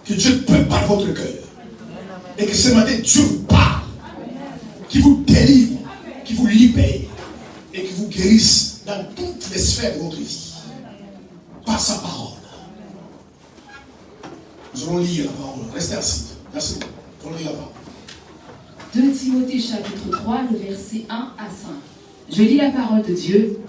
Que Dieu prépare votre cœur. Et que ce matin, Dieu vous parle. Qui vous délivre. Qui vous libère. Et qui vous guérisse dans toutes les sphères de votre vie. Par sa parole. Nous allons lire la parole. Restez assis. Merci. Nous allons lire la parole. 2 Timothée chapitre 3, le verset 1 à 5. Je lis la parole de Dieu.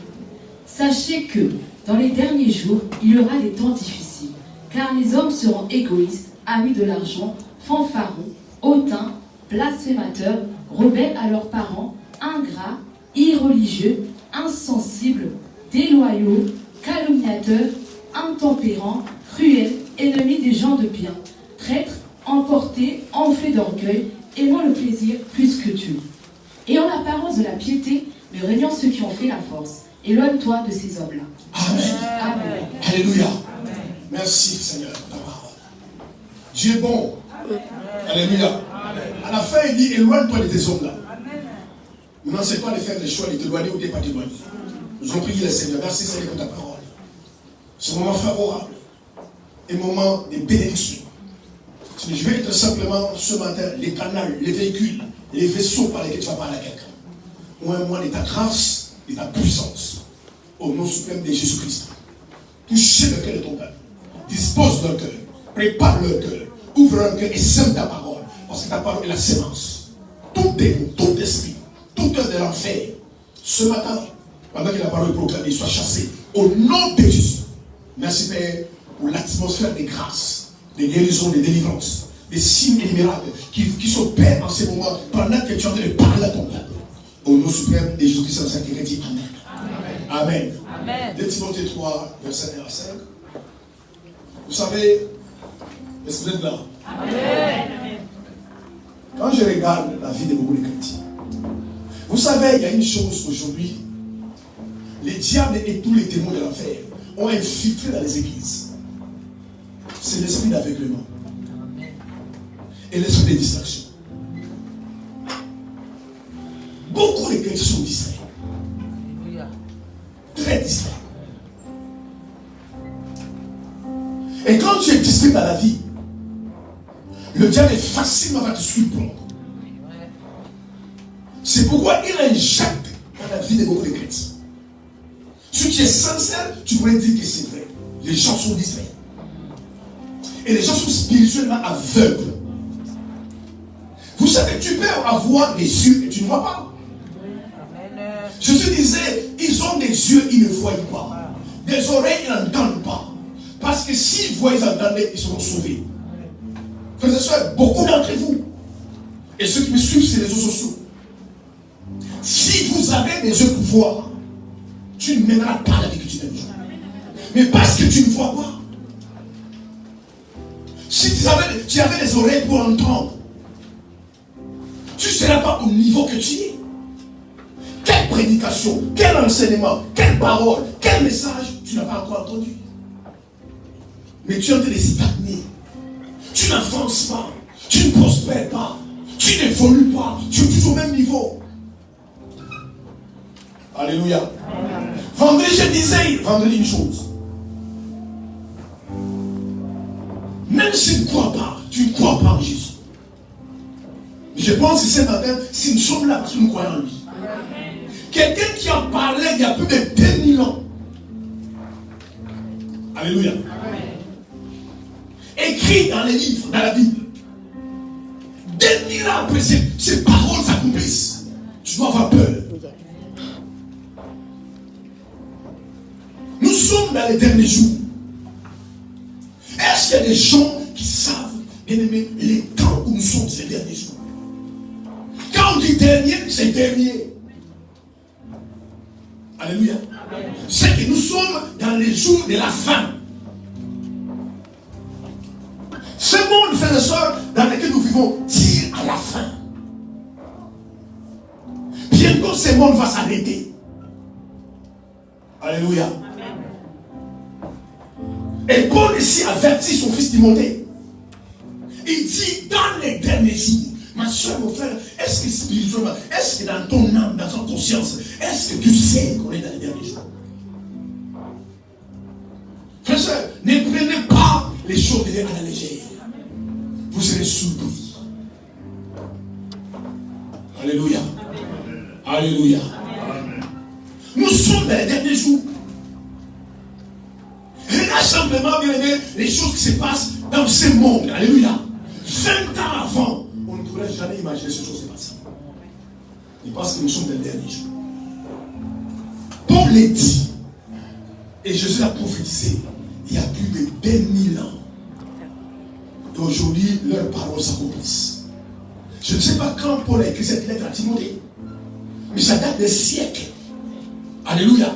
Sachez que, dans les derniers jours, il y aura des temps difficiles, car les hommes seront égoïstes, amis de l'argent, fanfarons, hautains, blasphémateurs, rebelles à leurs parents, ingrats, irreligieux, insensibles, déloyaux, calomniateurs, intempérants, cruels, ennemis des gens de bien, traîtres, emportés, enflés d'orgueil, aimant le plaisir plus que Dieu. Ayant l'apparence de la piété, mais régnant ceux qui ont fait la force. Éloigne-toi de ces hommes-là. Amen. Amen. Alléluia. Merci Seigneur pour ta parole. Dieu est bon. Alléluia. À la fin, il dit, éloigne-toi de ces hommes-là. Maintenant, c'est pas de faire des choix, de t'éloigner ou de ne pas t'éloigner. Nous allons prier le Seigneur. Merci Seigneur pour ta parole. Ce moment favorable. Un moment de bénédiction. Je vais être simplement ce matin les canaux, les véhicules, les vaisseaux par lesquels tu vas parler à quelqu'un. Ou un mois de ta grâce, de ta puissance. Au nom suprême de Jésus-Christ. Touchez le cœur de ton peuple. Dispose leur cœur. Prépare leur cœur. Ouvre leur cœur et sème ta parole. Parce que ta parole est la sémence. Tout démon, tout esprit, tout œuvre de l'enfer. Ce matin, pendant que la parole est proclamée, soit chassé. Au nom de Jésus. Merci Père pour l'atmosphère des grâces, des guérisons, des délivrances, des signes et des miracles qui s'opèrent en ces moments pendant que tu es en train de parler à ton peuple. Au nom suprême de Jésus-Christ, dans sa dit Amen. Amen. Amen. 2 Timothée 3, verset 1 à 5. Vous savez, est-ce que vous êtes là? Amen. Quand je regarde la vie de beaucoup de chrétiens, vous savez, il y a une chose aujourd'hui. Les diables et tous les démons de l'enfer ont infiltré dans les églises. C'est l'esprit d'aveuglement. Et l'esprit de distraction. Beaucoup de chrétiens sont distraits. Très distraits. Et quand tu es distrait dans la vie, le diable est facilement va te surprendre. C'est pourquoi il injecte dans la vie de beaucoup de chrétiens. Si tu es sincère, tu pourrais dire que c'est vrai. Les gens sont distraits. Et les gens sont spirituellement aveugles. Vous savez, tu peux avoir des yeux et tu ne vois pas. Jésus disait, ils ont des yeux, ils ne voient pas. Des oreilles, ils n'entendent pas. Parce que s'ils voient, ils entendent, ils seront sauvés. Frères et sœurs, beaucoup d'entre vous, et ceux qui me suivent sur les réseaux sociaux, si vous avez des yeux pour voir, tu ne mèneras pas la vie que tu mènes aujourd'hui. Mais parce que tu ne vois pas, si tu avais des oreilles pour entendre, tu ne seras pas au niveau que tu es. Quelle prédication, quel enseignement, quelle parole, quel message tu n'as pas encore entendu. Mais tu es en train de stagner. Tu n'avances pas. Tu ne prospères pas. Tu n'évolues pas. Tu es toujours au même niveau. Alléluia. Vendredi, je disais, vendredi une chose. Même si tu ne crois pas, tu ne crois pas en Jésus. Je pense que ce matin, si nous sommes là parce que nous croyons en lui. Quelqu'un qui en parlait il y a plus de 2000 ans. Alléluia. Écrit dans les livres, dans la Bible. 2000 ans après, ces paroles s'accomplissent. Tu dois avoir peur. Nous sommes dans les derniers jours. Est-ce qu'il y a des gens qui savent, bien aimé, les temps où nous sommes ces derniers jours? Quand on dit dernier, c'est dernier. Alléluia. C'est que nous sommes dans les jours de la fin. Ce monde, frères et sœurs, dans lequel nous vivons, tire à la fin. Bientôt, ce monde va s'arrêter. Alléluia. Et Paul ici avertit son fils Timothée. Il dit, dans les derniers jours, ma soeur, mon frère, est-ce que spirituellement, est-ce que dans ton âme, dans ton conscience, est-ce que tu sais qu'on est dans les derniers jours? Frère, ne prenez pas les choses à la légère. vous serez surpris. Alléluia. Alléluia. Nous sommes dans les derniers jours. Regarde simplement, bien aimé, les choses qui se passent dans ce monde. Alléluia. 20 ans avant, on ne pourrait jamais imaginer ces choses se passer. Et parce que nous sommes dans les derniers jours. Paul l'a dit, et Jésus l'a prophétisé, il y a plus de 2000 ans. Et aujourd'hui, leurs paroles s'accomplissent. Je ne sais pas quand Paul a écrit cette lettre à Timothée, mais ça date des siècles. Alléluia.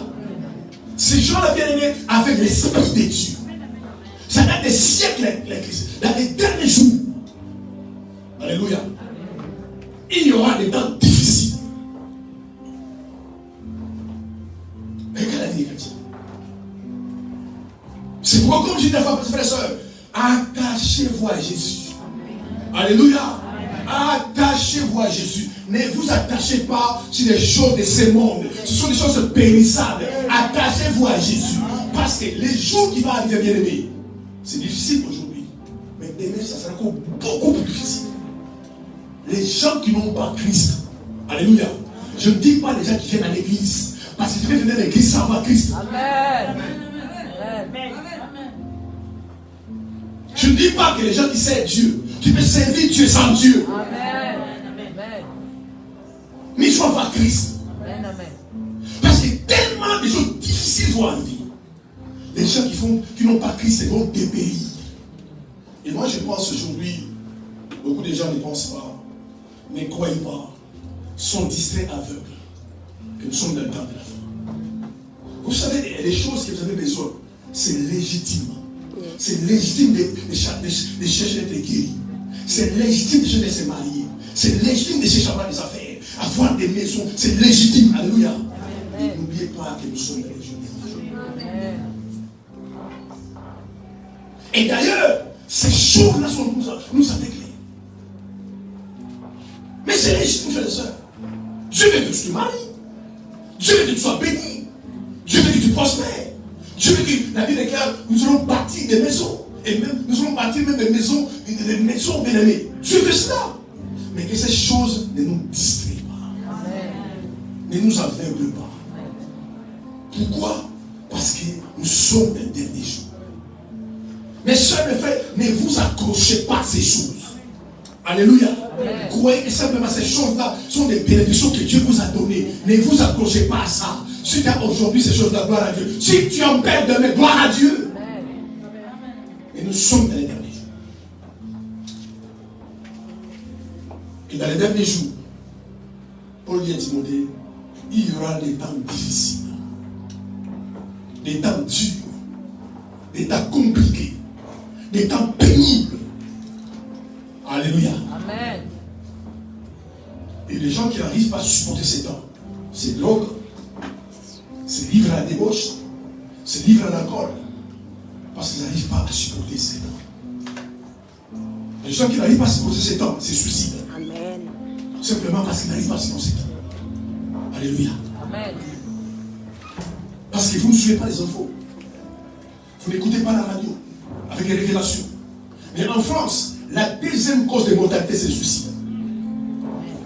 Ces gens-là, bien aimés, avec l'esprit de Dieu. Ça date des siècles, dans les derniers jours. Alléluia. Il y aura des temps difficiles. Mais quelle année, chrétien? C'est pourquoi, comme je dis des fois, frères et sœurs, attachez-vous à Jésus. Alléluia. Attachez-vous à Jésus. Ne vous attachez pas sur les choses de ce monde. Ce sont des choses périssables. Attachez-vous à Jésus. Parce que les jours qui vont arriver, bien aimés, c'est difficile aujourd'hui. Mais demain, ça sera encore beaucoup plus difficile. Les gens qui n'ont pas Christ. Alléluia. Je ne dis pas les gens qui viennent à l'église. Parce que tu peux venir à l'église sans avoir Christ. Amen. Je ne dis pas que les gens qui servent Dieu, tu peux servir Dieu sans Dieu. Amen. Mais il faut avoir Christ. Amen. Parce que tellement de choses difficiles vont arriver. Les gens qui n'ont pas Christ vont dépérir. Et moi je pense aujourd'hui, beaucoup de gens ne pensent pas, ne croient pas, sont distraits aveugles. Que nous sommes dans le temps de la fin. Vous savez, les choses que vous avez besoin, c'est légitime. C'est légitime de chercher d'être guéri. C'est légitime de chercher de se marier. C'est légitime de chercher à avoir des affaires, avoir des maisons. C'est légitime. Alléluia. N'oubliez pas que nous sommes dans les jours de la fin. Et d'ailleurs, ces choses-là sont nous avec. Mais c'est légitime, frères et sœurs. Dieu veut que tu te maries. Dieu veut que tu sois béni. Dieu veut que tu prospères. Dieu veut que la Bible déclare, nous allons bâtir des maisons. Et même, nous allons bâtir même des maisons bien aimées. Dieu veut cela. Mais que ces choses ne nous distraient pas. Amen. Ne nous aveuglent pas. Amen. Pourquoi? Parce que nous sommes dans les derniers jours. Mes soeurs, mes frères, ne vous accrochez pas à ces choses. Alléluia. Amen. Croyez que simplement ces choses-là sont des bénédictions que Dieu vous a données. Ne vous accrochez pas à ça. Si tu as aujourd'hui ces choses-là, gloire à Dieu. Si tu en perds demain, gloire à Dieu. Amen. Et nous sommes dans les derniers jours. Et dans les derniers jours, Paul dit à Timothée, il y aura des temps difficiles, des temps durs, des temps compliqués, des temps pénibles. Alléluia. Amen. Et les gens qui n'arrivent pas à supporter ces temps, c'est drogue, c'est livre à la débauche, c'est livre à l'alcool, parce qu'ils n'arrivent pas à supporter ces temps. Les gens qui n'arrivent pas à supporter ces temps, c'est suicide. Amen. Simplement parce qu'ils n'arrivent pas à supporter ces temps. Alléluia. Amen. Parce que vous ne suivez pas les infos. Vous n'écoutez pas la radio avec les révélations. Mais en France, la deuxième cause de mortalité, c'est le suicide.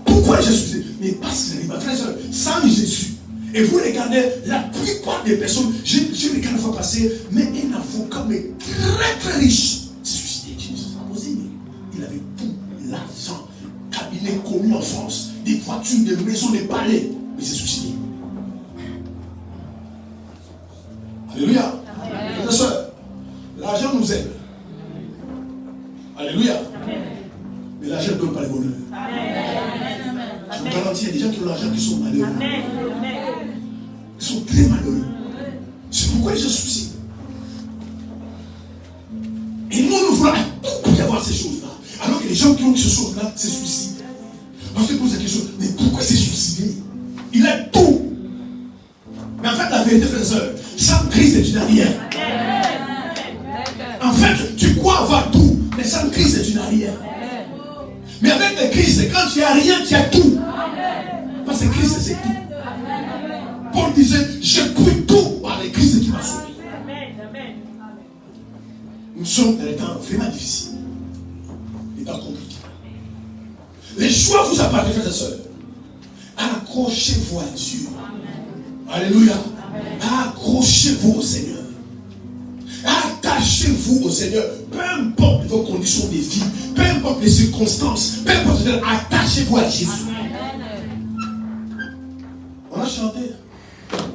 Pourquoi j'ai suicidé? Mais parce qu'ils n'arrivent pas. Frères et sœurs, sans Jésus. Et vous regardez, la plupart des personnes, j'ai regardé la fois passée, mais un avocat, mais très très riche, s'est suicidé. Je me suis posé, mais il avait tout l'argent, cabinet connu en France, des voitures, des maisons, des palais, mais il s'est suicidé. Alléluia. Frères et sœurs, l'argent nous aide. Alléluia. Mais l'argent ne donne pas le bonheur. Je vous garantis, il y a des gens qui ont l'argent qui sont malheureux. Ils sont très malheureux. C'est pourquoi ils se suicident. Et nous, nous voulons à tout prix avoir ces choses-là. Alors que les gens qui ont ces choses-là se suicident. Parce que pose la question, mais pourquoi s'est suicidé? Il a tout. Mais en fait, la vérité, frères et sœurs, sans Christ, tu n'as rien. En fait, tu crois avoir tout, mais sans Christ, tu n'as rien. Mais avec le Christ, quand tu n'as rien, tu as tout. Parce que Christ, c'est tout. Paul disait, j'ai pris tout par le Christ qui m'a sauvé. Nous sommes dans des temps vraiment difficiles. Et n'est pas compliqué. Les choix vous appartiennent, frères et sœurs. Accrochez-vous à Dieu. Alléluia. Accrochez-vous au Seigneur. Attachez-vous au Seigneur. Peu importe vos conditions de vie, peu importe les circonstances, peu importe, attachez-vous à Jésus. On a chanté.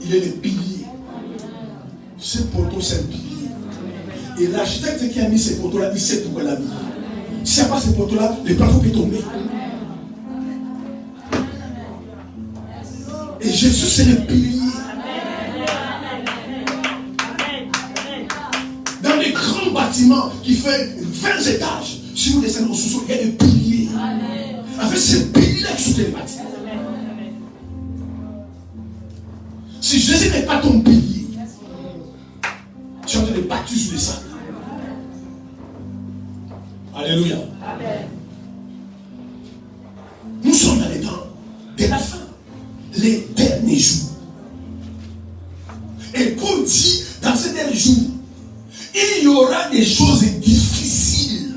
Il est le pilier. Ce poteau, c'est un pilier. Et l'architecte qui a mis ces poteaux-là, il sait pourquoi il l'a mis. S'il n'y a pas ces poteaux-là, le plafond peut tomber. Et Jésus, c'est le pilier. Dans les grands bâtiments qui font 20 étages, si vous descendez au sous-sol, il y a des piliers. Avec ces piliers-là qui soutiennent les bâtiments. Si Jésus n'est pas ton pilier, tu es en train de battre sur les sables. Alléluia. Nous sommes dans les temps de la fin, les derniers jours. Et Paul dit, dans ces derniers jours, il y aura des choses difficiles.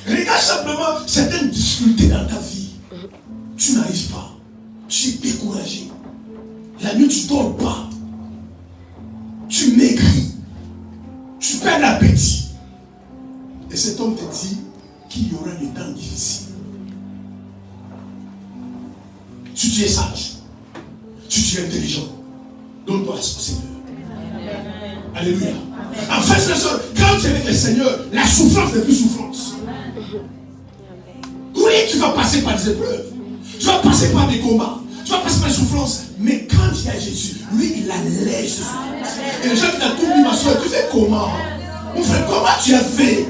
Regarde simplement certaines difficultés dans ta vie. Tu n'arrives pas. Tu es découragé. La nuit, tu ne dors pas. Tu maigris. Tu perds l'appétit. Et cet homme te dit qu'il y aura des temps difficiles. Si tu es sage, si tu es intelligent, donne-toi au Seigneur. Alléluia. En fait, quand tu es avec le Seigneur, la souffrance n'est plus souffrance. Oui, tu vas passer par des épreuves. Tu vas passer par des combats. Tu vas passer par des souffrances. Mais quand il y a Jésus, lui, il allège ses souffrances. Et les gens qui t'ont tout dit, ma soeur, tu fais comment? Mon frère, comment tu as fait?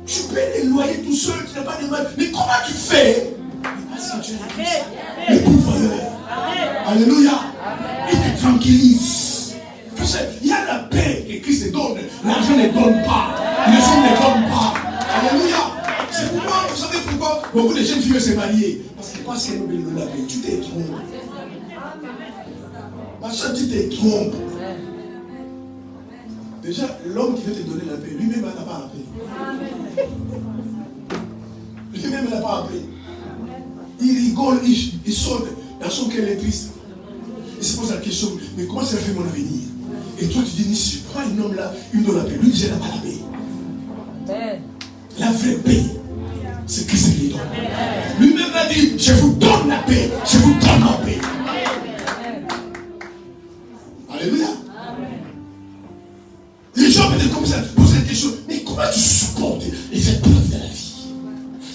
Tu payes les loyers tout seul, tu n'as pas de mal. Mais comment tu fais? Parce que tu es Christ, le pourvoyeur. Alléluia. Il te tranquillise. Il y a la paix que Christ te donne. L'argent ne donne pas. Les hommes ne donnent pas. Alléluia. C'est pourquoi, vous savez pourquoi beaucoup de jeunes filles se marient? Parce qu'elles ont la paix. Tu te trompes. Ma soeur, tu te trompes. Déjà, l'homme qui veut te donner la paix, lui-même n'a pas la paix. Lui-même n'a pas la paix. Il rigole, il saute. Dans son cœur, il est triste. Il se pose la question, mais comment ça fait mon avenir? Et toi, tu dis, si je prends un homme là, il me donne la paix. Lui, il n'a pas la paix. La vraie paix, c'est Christ qui lui donne. Lui-même a dit, je vous donne la paix. Je vous donne la paix. Alléluia. Les gens peut-être comme ça posent la question, mais comment tu supportes les épreuves de la vie?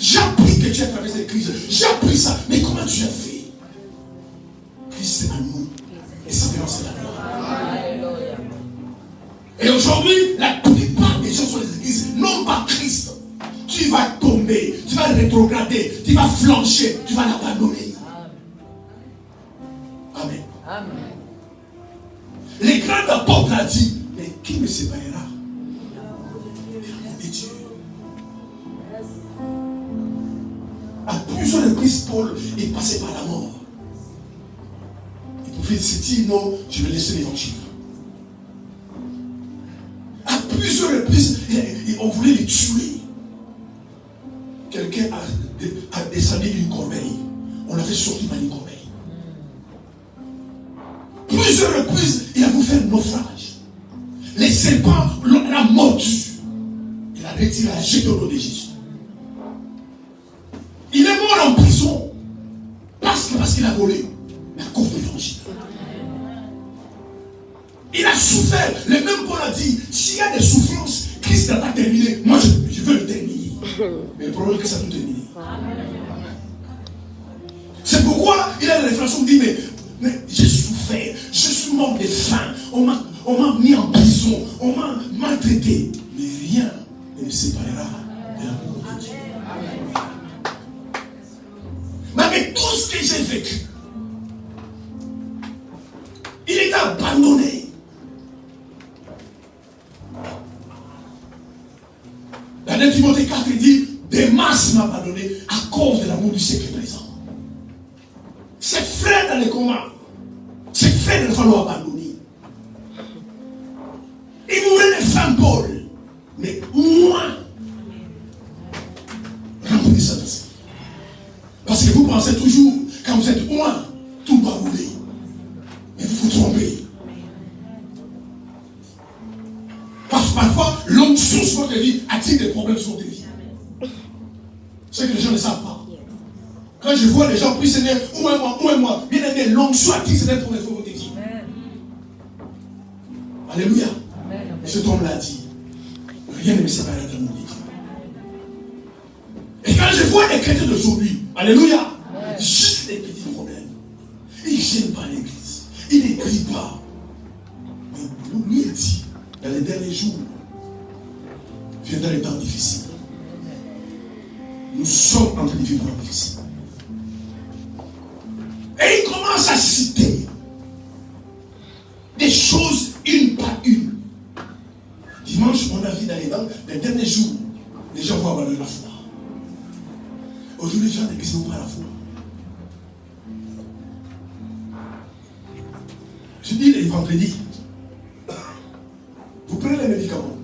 J'ai appris que tu as traversé les crises. J'ai appris ça, mais comment tu as fait? Christ c'est à nous. Et sa violence c'est la gloire. Et aujourd'hui, la plupart des gens sur les églises n'ont pas Christ. Tu vas tomber, tu vas rétrograder, tu vas flancher, tu vas l'abandonner. Amen. Amen. Les grands apôtres ont dit, mais qui me séparera de l'amour de Dieu? À plusieurs reprises, Paul est passé par la mort. Il pouvait se dire, non, je vais laisser l'évangile. À plusieurs reprises, on voulait les tuer. Quelqu'un a descendu d'une corbeille. On l'avait sorti par une corbeille. Plusieurs reprises, il a voulu faire un naufrage. Les serpents l'ont mordu. Il a retiré la jeté au nom de Jésus. Il est mort en prison parce qu'il a volé la cause de l'évangile. Il a souffert. Le même Paul a dit, s'il y a des souffrances, Christ n'a pas terminé. Moi, je veux le terminer. Mais le problème est que ça a tout terminé. C'est pourquoi il a une réflexion qui dit, mais j'ai souffert, je suis mort de faim, on m'a mis en prison, on m'a maltraité. Mais rien ne me séparera de l'amour de Dieu. Malgré tout ce que j'ai vécu, il est abandonné. Dans 2 Timothée 4, il dit, Démas m'a abandonné à cause de l'amour du siècle présent. Ses frères dans les combats, ses frères ne falloir abandonner. Il mourait de faim, Paul. Mais moi, du Saint-Esprit. Parce que vous pensez toujours, quand vous êtes loin, tout doit rouler. Mais vous vous trompez. Parce que parfois, l'onction sur votre vie attire des problèmes sur votre vie. C'est que les gens ne savent pas. Quand je vois les gens prient Seigneur, où est moi, bien aimé, l'onction attire des problèmes sur votre vie. Alléluia. Et cet homme l'a dit. Rien ne me sépare de mon Dieu. Et quand je vois les chrétiens d'aujourd'hui, alléluia, juste des petits problèmes. Ils ne viennent pas à l'église. Ils ne crient pas. Mais lui, il dit, dans les derniers jours, viendra les temps difficiles. Nous sommes en train de vivre un temps difficile. Et il commence à citer des choses une par une. Dimanche, on a vu dans les derniers jours, les gens vont abandonner la foi. Aujourd'hui, les gens d'église n'ont pas la foi. Je dis les vendredis, vous prenez les médicaments.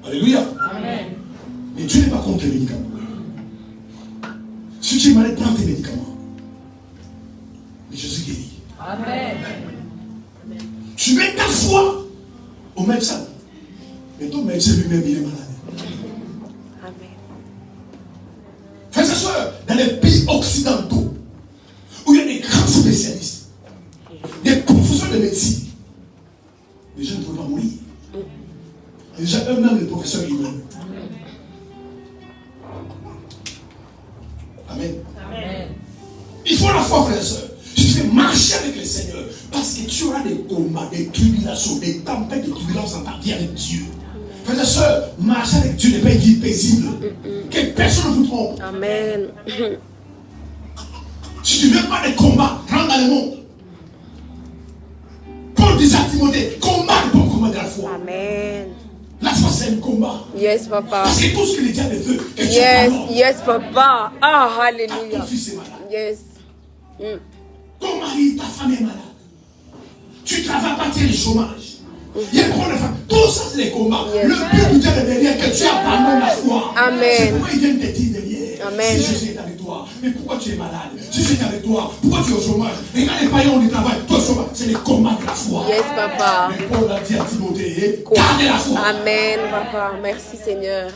Alléluia. Amen. Mais Dieu n'est pas contre les médicaments. Si tu es malade, prends tes médicaments. Mais Jésus guérit. Amen. Tu mets ta foi au médecin. Mais ton médecin lui-même, il est malade. Amen. Frères et sœurs, dans les pays occidentaux, où il y a des grands spécialistes, des professeurs de médecine, les gens ne peuvent pas mourir. Déjà eux-mêmes, les professeurs, ils meurent. Amen. Amen. Il faut la foi, frères et sœurs. Je fais marcher avec le Seigneur. Parce que tu auras des combats, des tribulations, des tempêtes de turbulences dans ta vie avec Dieu. Frères et sœurs, marcher avec Dieu n'est pas une vie paisible. Que personne ne vous trompe. Amen. Si tu ne veux pas des combats, rentre dans le monde. Paul disait à Timothée, combat le bon combat de la foi. Amen. La foi, c'est un combat. Yes, papa. Parce que tout ce que le diable veut, que tu as yes, papa. Ah, alléluia. Ton fils est malade. Yes. Ton mari, ta femme est malade. Tu travailles pas, tu es le chômage. Il y a trop de femmes. Tout ça, c'est les combats. Yes. Le but du diable est derrière, que tu abandonnes la foi. Amen. C'est pourquoi ils viennent te dire derrière. Amen. Si Jésus est avec toi, mais pourquoi tu es malade? Si Jésus est avec toi, pourquoi tu es au chômage? Et quand les païens du travail, toi, chômage, c'est les combats de la foi. Yes, papa. Mais Paul a dit à Timothée, gardez la foi. Amen, papa. Merci, Seigneur.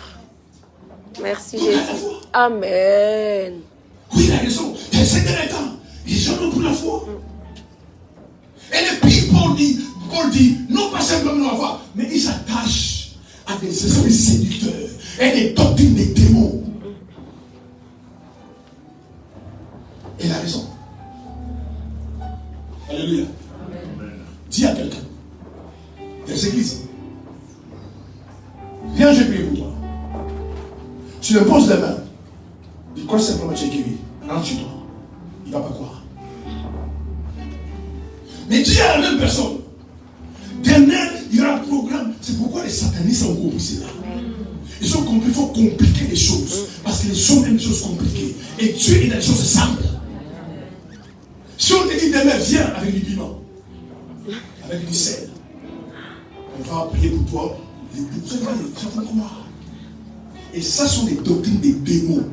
Merci, Jésus. Amen. Oui, il a raison. Ces derniers temps, les gens n'ont plus la foi. Et le pire, Paul dit, non pas simplement la foi, mais ils s'attachent à des esprits séducteurs et des doctrines des démons. Il a raison. Alléluia. Amen. Dis à quelqu'un, des églises, viens, je prie pour toi. Tu le poses les mains. Dis quoi simplement tu es guéri. Rentre chez toi. Il ne va pas croire. Mais dis à la même personne, demain, il y aura un programme. C'est pourquoi les satanistes ont compris cela. Ils ont compris qu'il faut compliquer les choses. Parce que les hommes aiment les choses compliquées. Et Dieu est dans les choses simples. Si on te dit demain, viens avec du piment, avec du sel, on va prier pour toi. Les gens vont croire. Et ça sont des doctrines des démons.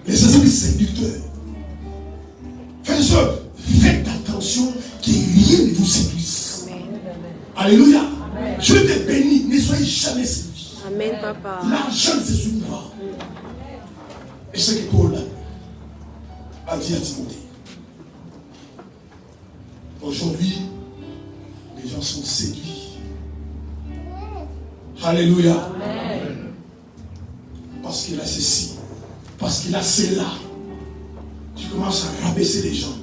Les esprits séducteurs. Frères et sœurs, faites attention que rien ne vous séduise. Alléluia. Amen. Je te bénis, ne soyez jamais séduits. Amen, papa. L'argent ne se soumet pas. Et c'est que Paul a dit à Timothée. Aujourd'hui, les gens sont séduits. Alléluia. Amen. Parce qu'il a ceci. Parce qu'il a cela. Tu commences à rabaisser les gens.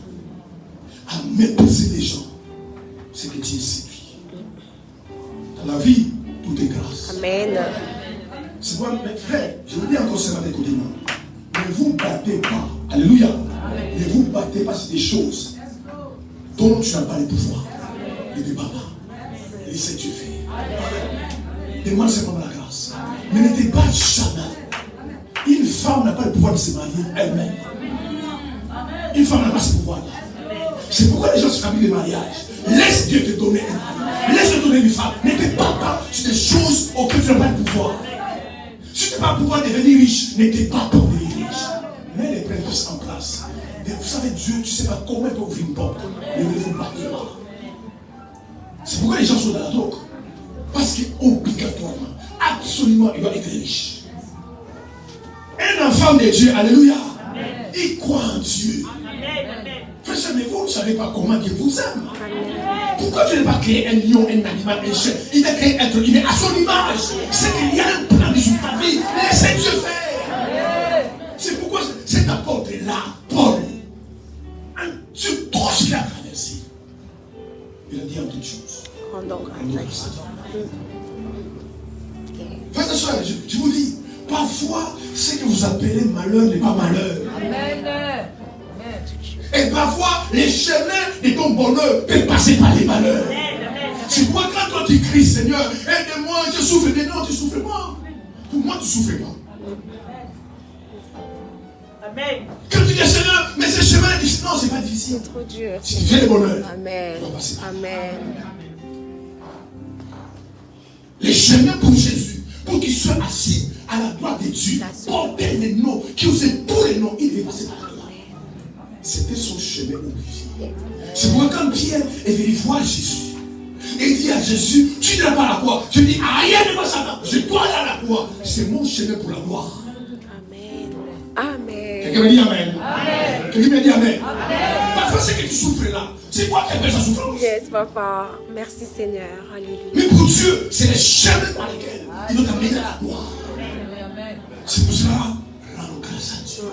À mépriser les gens. C'est que tu es séduit. Dans la vie, tout est grâce. Amen. C'est quoi, mes frères, je vous dis encore cela avec moi. Ne vous battez pas. Alléluia. Amen. Ne vous battez pas sur des choses dont tu n'as pas le pouvoir. Ne te bats pas. Laissez Dieu faire. Demande simplement la grâce. Mais ne te bats jamais. Une femme n'a pas le pouvoir de se marier elle-même. Une femme n'a pas ce pouvoir-là. C'est pourquoi les gens se fabriquent des mariages. Laisse Dieu te donner une femme. Laisse te donner une femme. Ne te bats pas. pas sur des choses auxquelles tu n'as pas de pouvoir. Si tu n'as pas le pouvoir de devenir riche, ne t'es pas pour devenir riche. Mets les principes en place. Et vous savez, Dieu, tu ne sais pas comment il peut ouvrir une porte. Mais il ne faut pas de là. C'est pourquoi les gens sont dans la drogue. Parce qu'obligatoirement, absolument, il doit être riche. Un enfant de Dieu, alléluia, il croit en Dieu. Frère, mais vous ne savez pas comment Dieu vous aime. Pourquoi tu n'as pas créé un lion, un animal, un chien? Il a créé un être humain à son image. C'est qu'il y a un plan sur ta vie. Laissez Dieu faire. C'est pourquoi cet apôtre-là, Paul, sur tout ce qu'il a traversé, il a dit en toutes choses. Frère et soeur, je vous dis, parfois, ce que vous appelez malheur n'est pas malheur. Amen. Et parfois, les chemins de ton bonheur peuvent passer par les malheurs. C'est pourquoi quand toi tu cries, Seigneur, aide-moi, je souffre. Mais non, tu ne souffres pas. Pour moi, tu ne souffres pas. Amen. Quand tu dis, Seigneur, mais ce chemin est difficile. Non, ce n'est pas difficile. Trop dur. Si tu fais le bonheur, Amen. tu vas passer par. Amen. Les chemins pour Jésus, pour qu'il soit assis à la droite de Dieu, porter les noms, qui osait tous les noms, il devait passer par là. C'était son chemin obligé. C'est pourquoi quand Pierre est venu voir Jésus, il dit à Jésus, tu n'as pas la croix. Je dis, rien ne va Satan, je dois aller à la croix. C'est mon chemin pour la gloire. Amen. Amen. Quelqu'un me dit Amen. Amen. Quelqu'un me dit Amen. Amen. Parfois, c'est que tu souffres là. C'est quoi qui appelle sa souffrance? Yes, papa. Merci, Seigneur. Alléluia. Mais pour Dieu, c'est les chemins par lesquels il doit t'amener à la gloire. C'est pour cela, rends grâce à Dieu.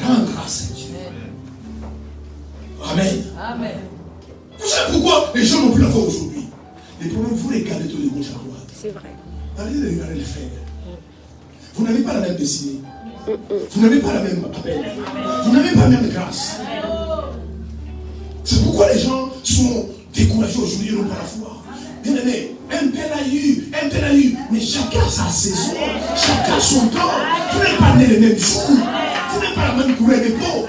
Rends grâce à Dieu. Amen. Amen. Vous savez pourquoi les gens n'ont plus la foi aujourd'hui? Les problèmes, vous regardez tous les gauche à droite. C'est vrai. Arrêtez de regarder les frères. Vous n'avez pas la même destinée. Vous n'avez pas la même appel. Vous n'avez pas la même grâce. C'est pourquoi les gens sont découragés aujourd'hui et n'ont pas la foi. Bien aimé, un père a eu, mais chacun sa saison, chacun son temps. Vous n'êtes pas né les mêmes jours. Vous n'êtes pas la même couleur de peau.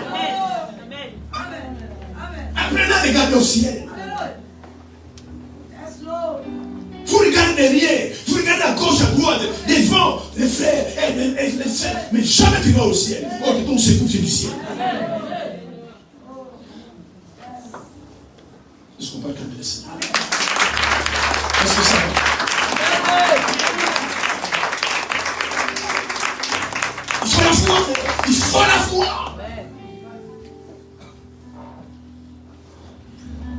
Apprenez à regarder au ciel. Vous regardez derrière, vous regardez à gauche, à droite, devant, les frères, les sœurs, mais jamais tu vas au ciel. Oh, que ton secours c'est du ciel. Est-ce qu'on parle de ça? Est-ce que ça va? Il faut la foi. Il faut la foi.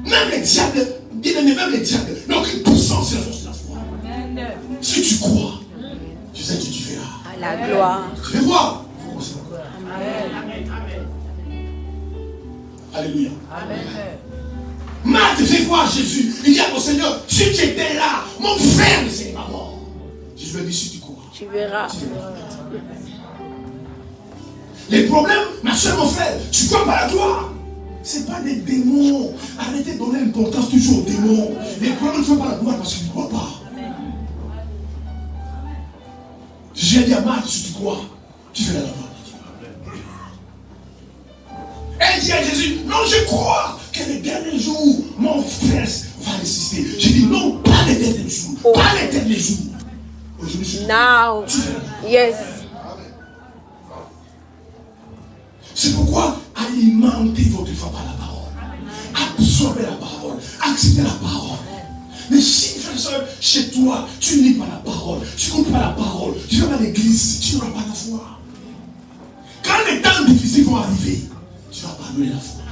Même les diables, même les diables, donc une puissance, c'est la force de la foi. Si tu crois, tu sais que tu verras. À la gloire. Tu vais voir. Alléluia. Marthe fait voir Jésus. Il dit au Seigneur, si tu étais là, mon frère ne serait pas mort. Jésus lui a dit, si tu crois. Tu verras. Les problèmes, ma soeur, mon frère, tu crois pas à la gloire. Ce n'est pas des démons. Arrêtez de donner l'importance toujours aux démons. Les problèmes ne font pas la gloire parce qu'ils ne croient pas. J'ai dit à Marthe, si tu crois, tu fais la gloire de Dieu. Elle dit à Jésus, non, je crois que les derniers jours, mon frère va résister. J'ai dit, non, pas les derniers jours. Pas les derniers jours. Aujourd'hui, je Now. Yes. C'est pourquoi alimentez votre foi par la parole. Absorbez la parole. Acceptez la parole. Mais si, frère et soeur, chez toi, tu ne lis pas la parole, tu ne comprends pas la parole, tu ne vas pas à l'église, tu n'auras pas la foi. Quand les temps difficiles vont arriver, tu vas abandonner la foi.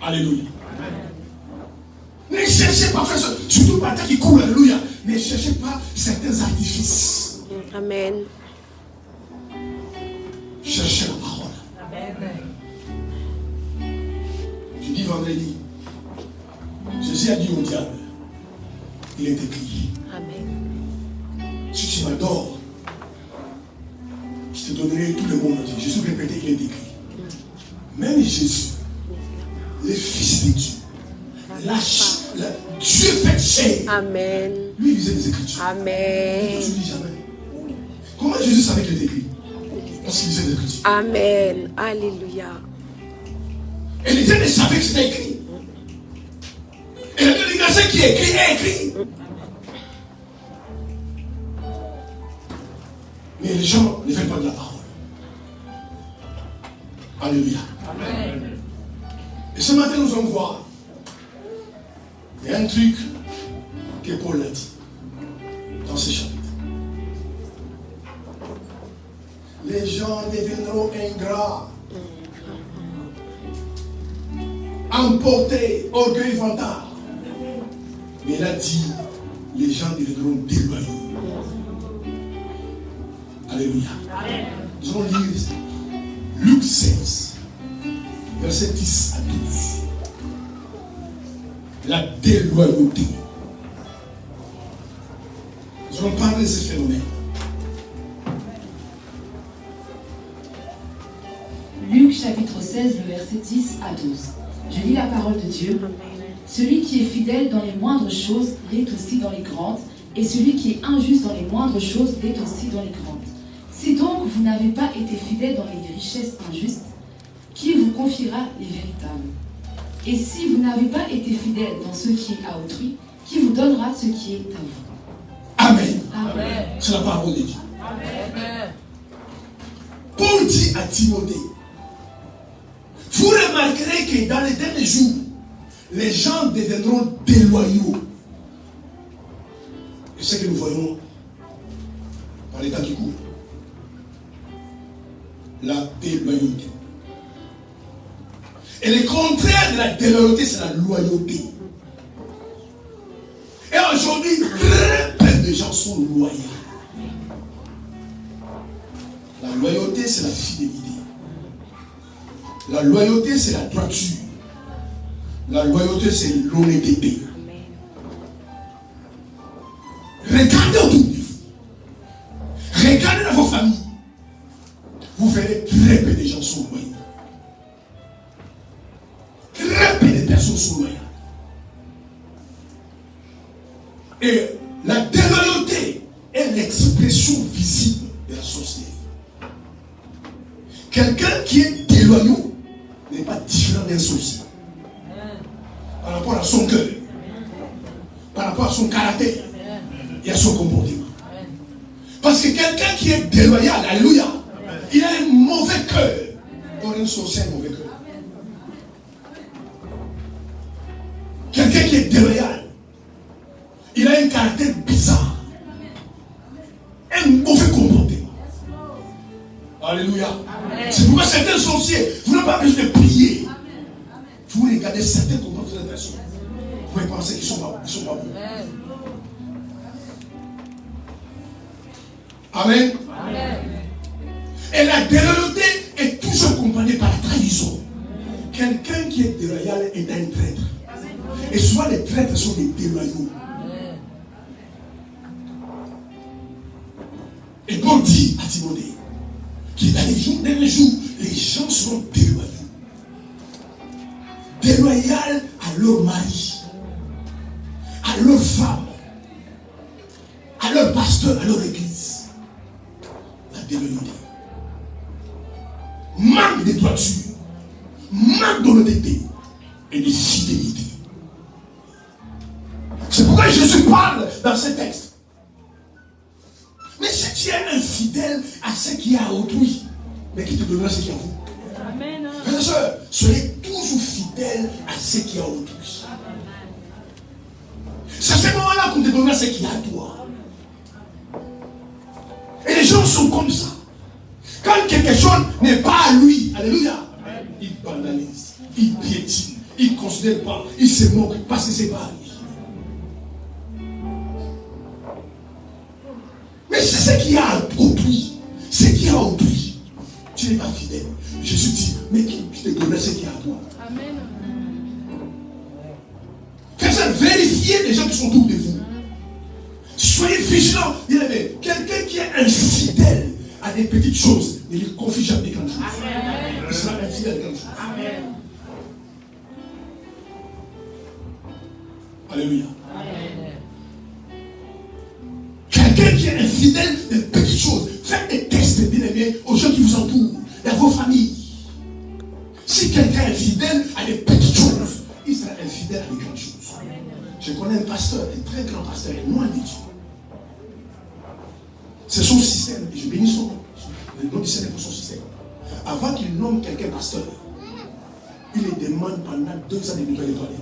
Alléluia. Ne cherchez pas, frère et soeur, surtout pas qui court, alléluia. Ne cherchez pas certains artifices. Amen. Cherchez la parole. Je dis vendredi, Jésus a dit au diable, il est écrit. Amen. Si tu m'adores, je te donnerai tout le monde entier. Jésus répétait, il est écrit. Même Jésus, le Fils de Dieu, Dieu fait chair. Amen. Lui, il lisait les Écritures. Amen. Je ne dis jamais. Comment Jésus savait qu'il était écrit? Parce qu'il lisait les Écritures. Amen. Alléluia. Et les gens ne savaient que c'était écrit. Et les gens Mais ce qui est écrit est écrit. Mais les gens ne veulent pas de la parole. Alléluia. Amen. Et ce matin, nous allons voir. Il y a un truc que Paul a dit dans ce chapitre. Les gens deviendront ingrats, emportés, orgueil, vantard. Mais il a dit, les gens deviendront déloyaux. Alléluia. Amen. Nous allons lire Luc 16, verset 10 à 12. La déloyauté. Nous allons parler de ce phénomène. Luc chapitre 16, le verset 10 à 12. Je lis la parole de Dieu. Celui qui est fidèle dans les moindres choses l'est aussi dans les grandes, et celui qui est injuste dans les moindres choses l'est aussi dans les grandes. Si donc vous n'avez pas été fidèle dans les richesses injustes, qui vous confiera les véritables? Et si vous n'avez pas été fidèle dans ce qui est à autrui, qui vous donnera ce qui est à vous? Amen. Amen. C'est la parole de Dieu. Amen. Paul dit à Timothée, vous remarquerez que dans les derniers jours, les gens deviendront déloyaux. Et c'est ce que nous voyons par les temps qui courent. La déloyauté. Et le contraire de la déloyauté, c'est la loyauté. Et aujourd'hui, très peu de gens sont loyaux. La loyauté, c'est la fidélité. La loyauté, c'est la droiture. La loyauté, c'est l'honnêteté. Regardez autour de vous. Regardez dans vos familles. Vous verrez très peu de gens sont loyaux. Très peu de personnes sont loyales. Et la déloyauté est l'expression visible de la sorcellerie. Quelqu'un qui est déloyal n'est pas différent d'un sorcier. Par rapport à son cœur, par rapport à son caractère et à son comportement. Parce que quelqu'un qui est déloyal, alléluia, il a un mauvais cœur. Or, un sorcier a un mauvais cœur. Quelqu'un qui est déloyal, il a un caractère bizarre, un mauvais comportement. Alléluia. C'est pourquoi certains sorciers, vous n'avez pas besoin de prier. Vous regardez certains comportements de personnes. Vous pouvez penser qu'ils ne sont pas bons. Amen. Amen. Et la déloyauté est toujours accompagnée par la trahison. Quelqu'un qui est déloyal est un traître. Et souvent les traîtres sont des déloyaux. Et Paul dit à Timothée que dans les jours, les gens seront déloyaux. Déloyaux à leur mari, à leur femme, à leur pasteur, à leur église. La déloyauté. Manque de droiture, manque d'honnêteté et de fidélité. C'est pourquoi Jésus parle dans ce texte. Mais si tu es infidèle à ce qui est à autrui, mais qui te donnera ce qui est à vous. Amen. Frères et sœurs, soyez toujours fidèles à ce qui est à autrui. C'est à ce moment-là qu'on te donnera ce qui est à toi. Et les gens sont comme ça. Quand quelque chose n'est pas à lui, alléluia, il banalise, il piétine, il ne considère pas, il se moque parce que c'est pas à lui. Mais c'est ce qu'il y a à autrui. Ce qu'il y a à autrui. Tu n'es pas fidèle. Jésus dit, mais qui te donne ce qu'il y a à toi? Amen. Faites ça, vérifiez les gens qui sont autour de vous. Soyez vigilants. Quelqu'un qui est infidèle à des petites choses, ne lui confie jamais grand chose. Il sera infidèle à grand chose. Amen. Alléluia. Amen. Quelqu'un qui est infidèle des petites choses, faites des tests, bien aimés, aux gens qui vous entourent, dans vos familles. Si quelqu'un est fidèle à des petites choses, il sera infidèle à des grandes choses. Je connais un pasteur, un très grand pasteur, loin de Dieu. C'est son système, et je bénis son nom. Le nom du Seigneur pour son système. Avant qu'il nomme quelqu'un pasteur, il les demande pendant 2 ans de nettoyer les toilettes.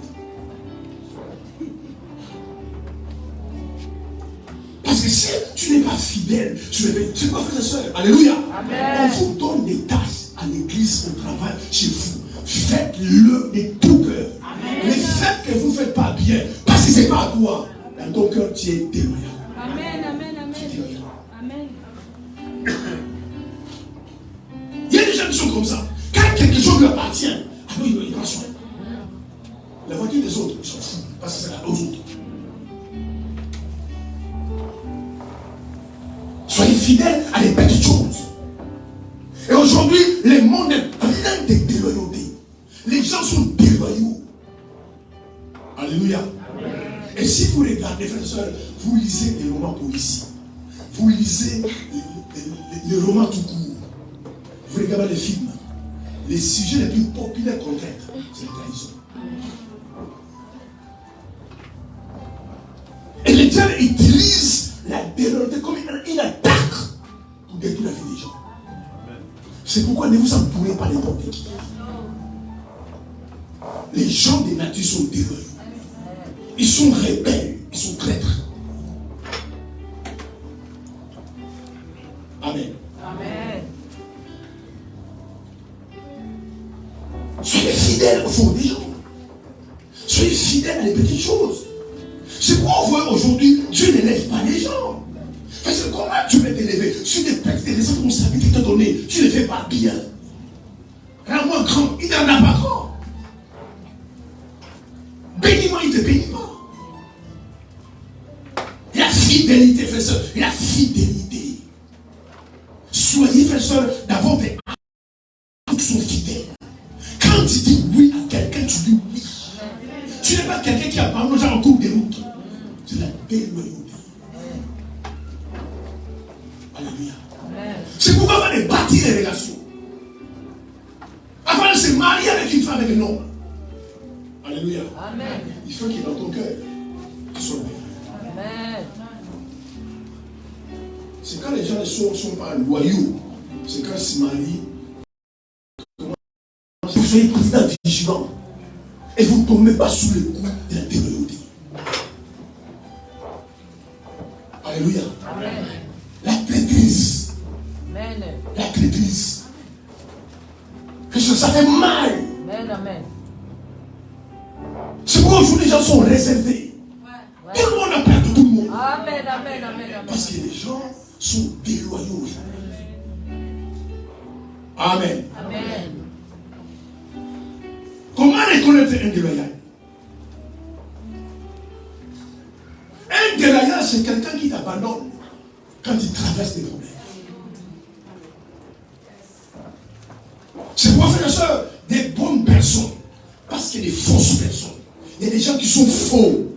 Parce que si tu n'es pas fidèle, tu es pas frère et soeur. Alléluia. Amen. On vous donne des tâches à l'église, au travail, chez vous. Faites-le de tout cœur. Les faits que vous ne faites pas bien, parce que ce n'est pas à toi. Dans ton cœur, tu es déloyal. Amen, amen, amen. Amen. Il y a des gens qui sont comme ça. Quand quelque chose lui appartient, alors il prend soin. La voiture des autres, ils s'en foutent. Parce que c'est aux autres. Soyez fidèles à les petites choses. Et aujourd'hui, le monde est plein de déloyauté. Les gens sont déloyaux. Alléluia. Et si vous regardez, frères et sœurs, vous lisez les romans policiers. Vous lisez les romans tout court. Vous regardez les films. Les sujets les plus populaires qu'on traite, c'est la trahison. Et les diables utilisent la déloyauté comme une attaque pour détruire la vie des gens. C'est pourquoi ne vous entourez pas n'importe qui. Les gens de nature sont déloyaux. Ils sont rebelles. Ils sont traîtres. Amen. Amen. Soyez fidèles au fond des gens. Soyez fidèles à les petites choses. C'est pourquoi on voit aujourd'hui, Dieu n'élève pas les gens. Parce que comment tu peux t'élever sur des petites responsabilités qu'il t'a données, tu ne les fais pas bien. Rends-moi grand, il n'en a pas grand. Bénis-moi, il ne te bénit pas. La fidélité, frère et soeur, la fidélité. Soyez, frère et soeur, d'abord des gens qui sont fidèles. Quand tu dis oui à quelqu'un, tu dis oui. Tu n'es pas quelqu'un qui a parlé en cours de route. C'est la déloyauté. Alléluia. C'est pourquoi on va bâtir les relations. Avant de se marier avec une femme, avec un homme. Alléluia. Amen. Il faut qu'il y ait dans ton cœur, tu sois bien. Amen. C'est quand les gens ne sont pas loyaux. C'est quand ils se marient. Vous soyez président vigilant. Et vous ne tombez pas sous le coup de la déloyauté. Alléluia. Amen. La traîtrise. Amen. La traîtrise. Parce que ça fait mal. Amen. Amen. C'est pourquoi aujourd'hui les gens sont réservés. Ouais. Tout le monde a peur de tout le monde. Amen. Amen. Amen. Amen. Parce que les gens sont déloyaux. Amen. Amen. Comment reconnaître un déloyal? Un déloyal, c'est quelqu'un qui t'abandonne quand il traverse des problèmes. C'est pourquoi, frères et sœurs, des bonnes personnes, parce qu'il y a des fausses personnes. Il y a des gens qui sont faux.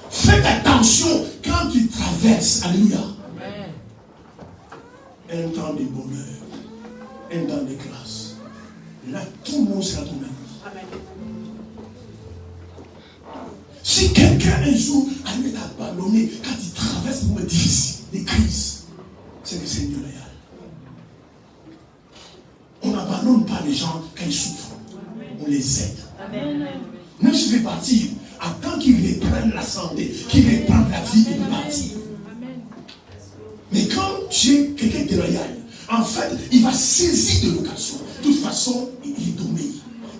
Faites attention quand tu traverses. Alléluia. Amen. Un temps de bonheur, un temps de grâce. Là, tout le monde sera ton ami. Amen. Si quelqu'un un jour allait t'abandonner quand il traverse des moments difficiles, des crises, c'est que c'est une déloyal. On n'abandonne pas les gens quand ils souffrent. On les aide. Amen. Même s'il veut partir, attends qu'ils reprennent la santé, qu'ils reprennent la vie, il peut partir. Mais quand tu es quelqu'un de déloyal, en fait, il va saisir de l'occasion. De toute façon, il est dommé.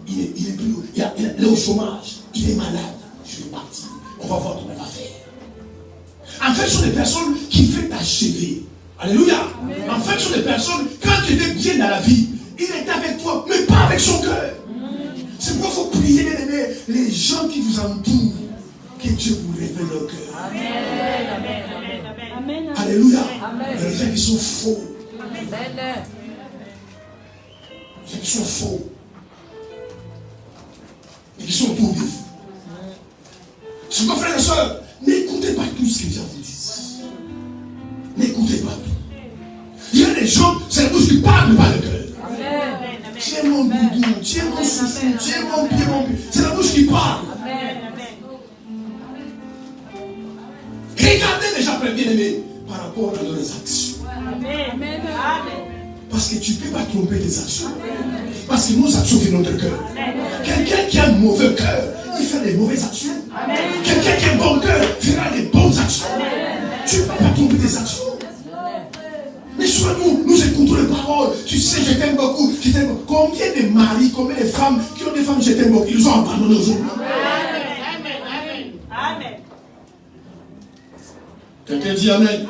Il est au chômage. Il est malade. Je vais partir. On va voir comment on va faire. En fait, ce sont des personnes qui veulent t'achever. Alléluia. En fait, ce sont des personnes, quand tu étais bien dans la vie, il était avec toi, mais pas avec son cœur. C'est pourquoi il faut prier, bien aimé, les gens qui vous entourent, que Dieu vous révèle leur cœur. Amen. Amen. Amen. Amen. Alléluia. Amen. Il y a des gens qui sont faux. Amen. Les gens qui sont faux. Et qui sont autour de vous. C'est quoi, frères et sœurs, n'écoutez pas tout ce que les gens vous disent. N'écoutez pas tout. Il y a des gens, c'est la bouche qui parle, mais pas le cœur. Amen. Tiens mon boudou, tiens mon souffle, tiens mon pied. C'est la bouche qui parle. Amen. regarde bien aimé par rapport à leurs actions. Amen. Parce que tu ne peux pas tromper tes actions. Parce que nos actions font notre cœur. Quelqu'un qui a un mauvais cœur, il fait des mauvaises actions. Quelqu'un qui a un bon cœur fera des bonnes actions. Tu ne peux pas tromper tes actions. Mais soit nous écoutons les paroles. Tu sais, je t'aime beaucoup. Combien de maris, combien de femmes qui ont des femmes, je t'aime beaucoup, ils ont abandonné aujourd'hui. Amen. Quelqu'un dit Amen.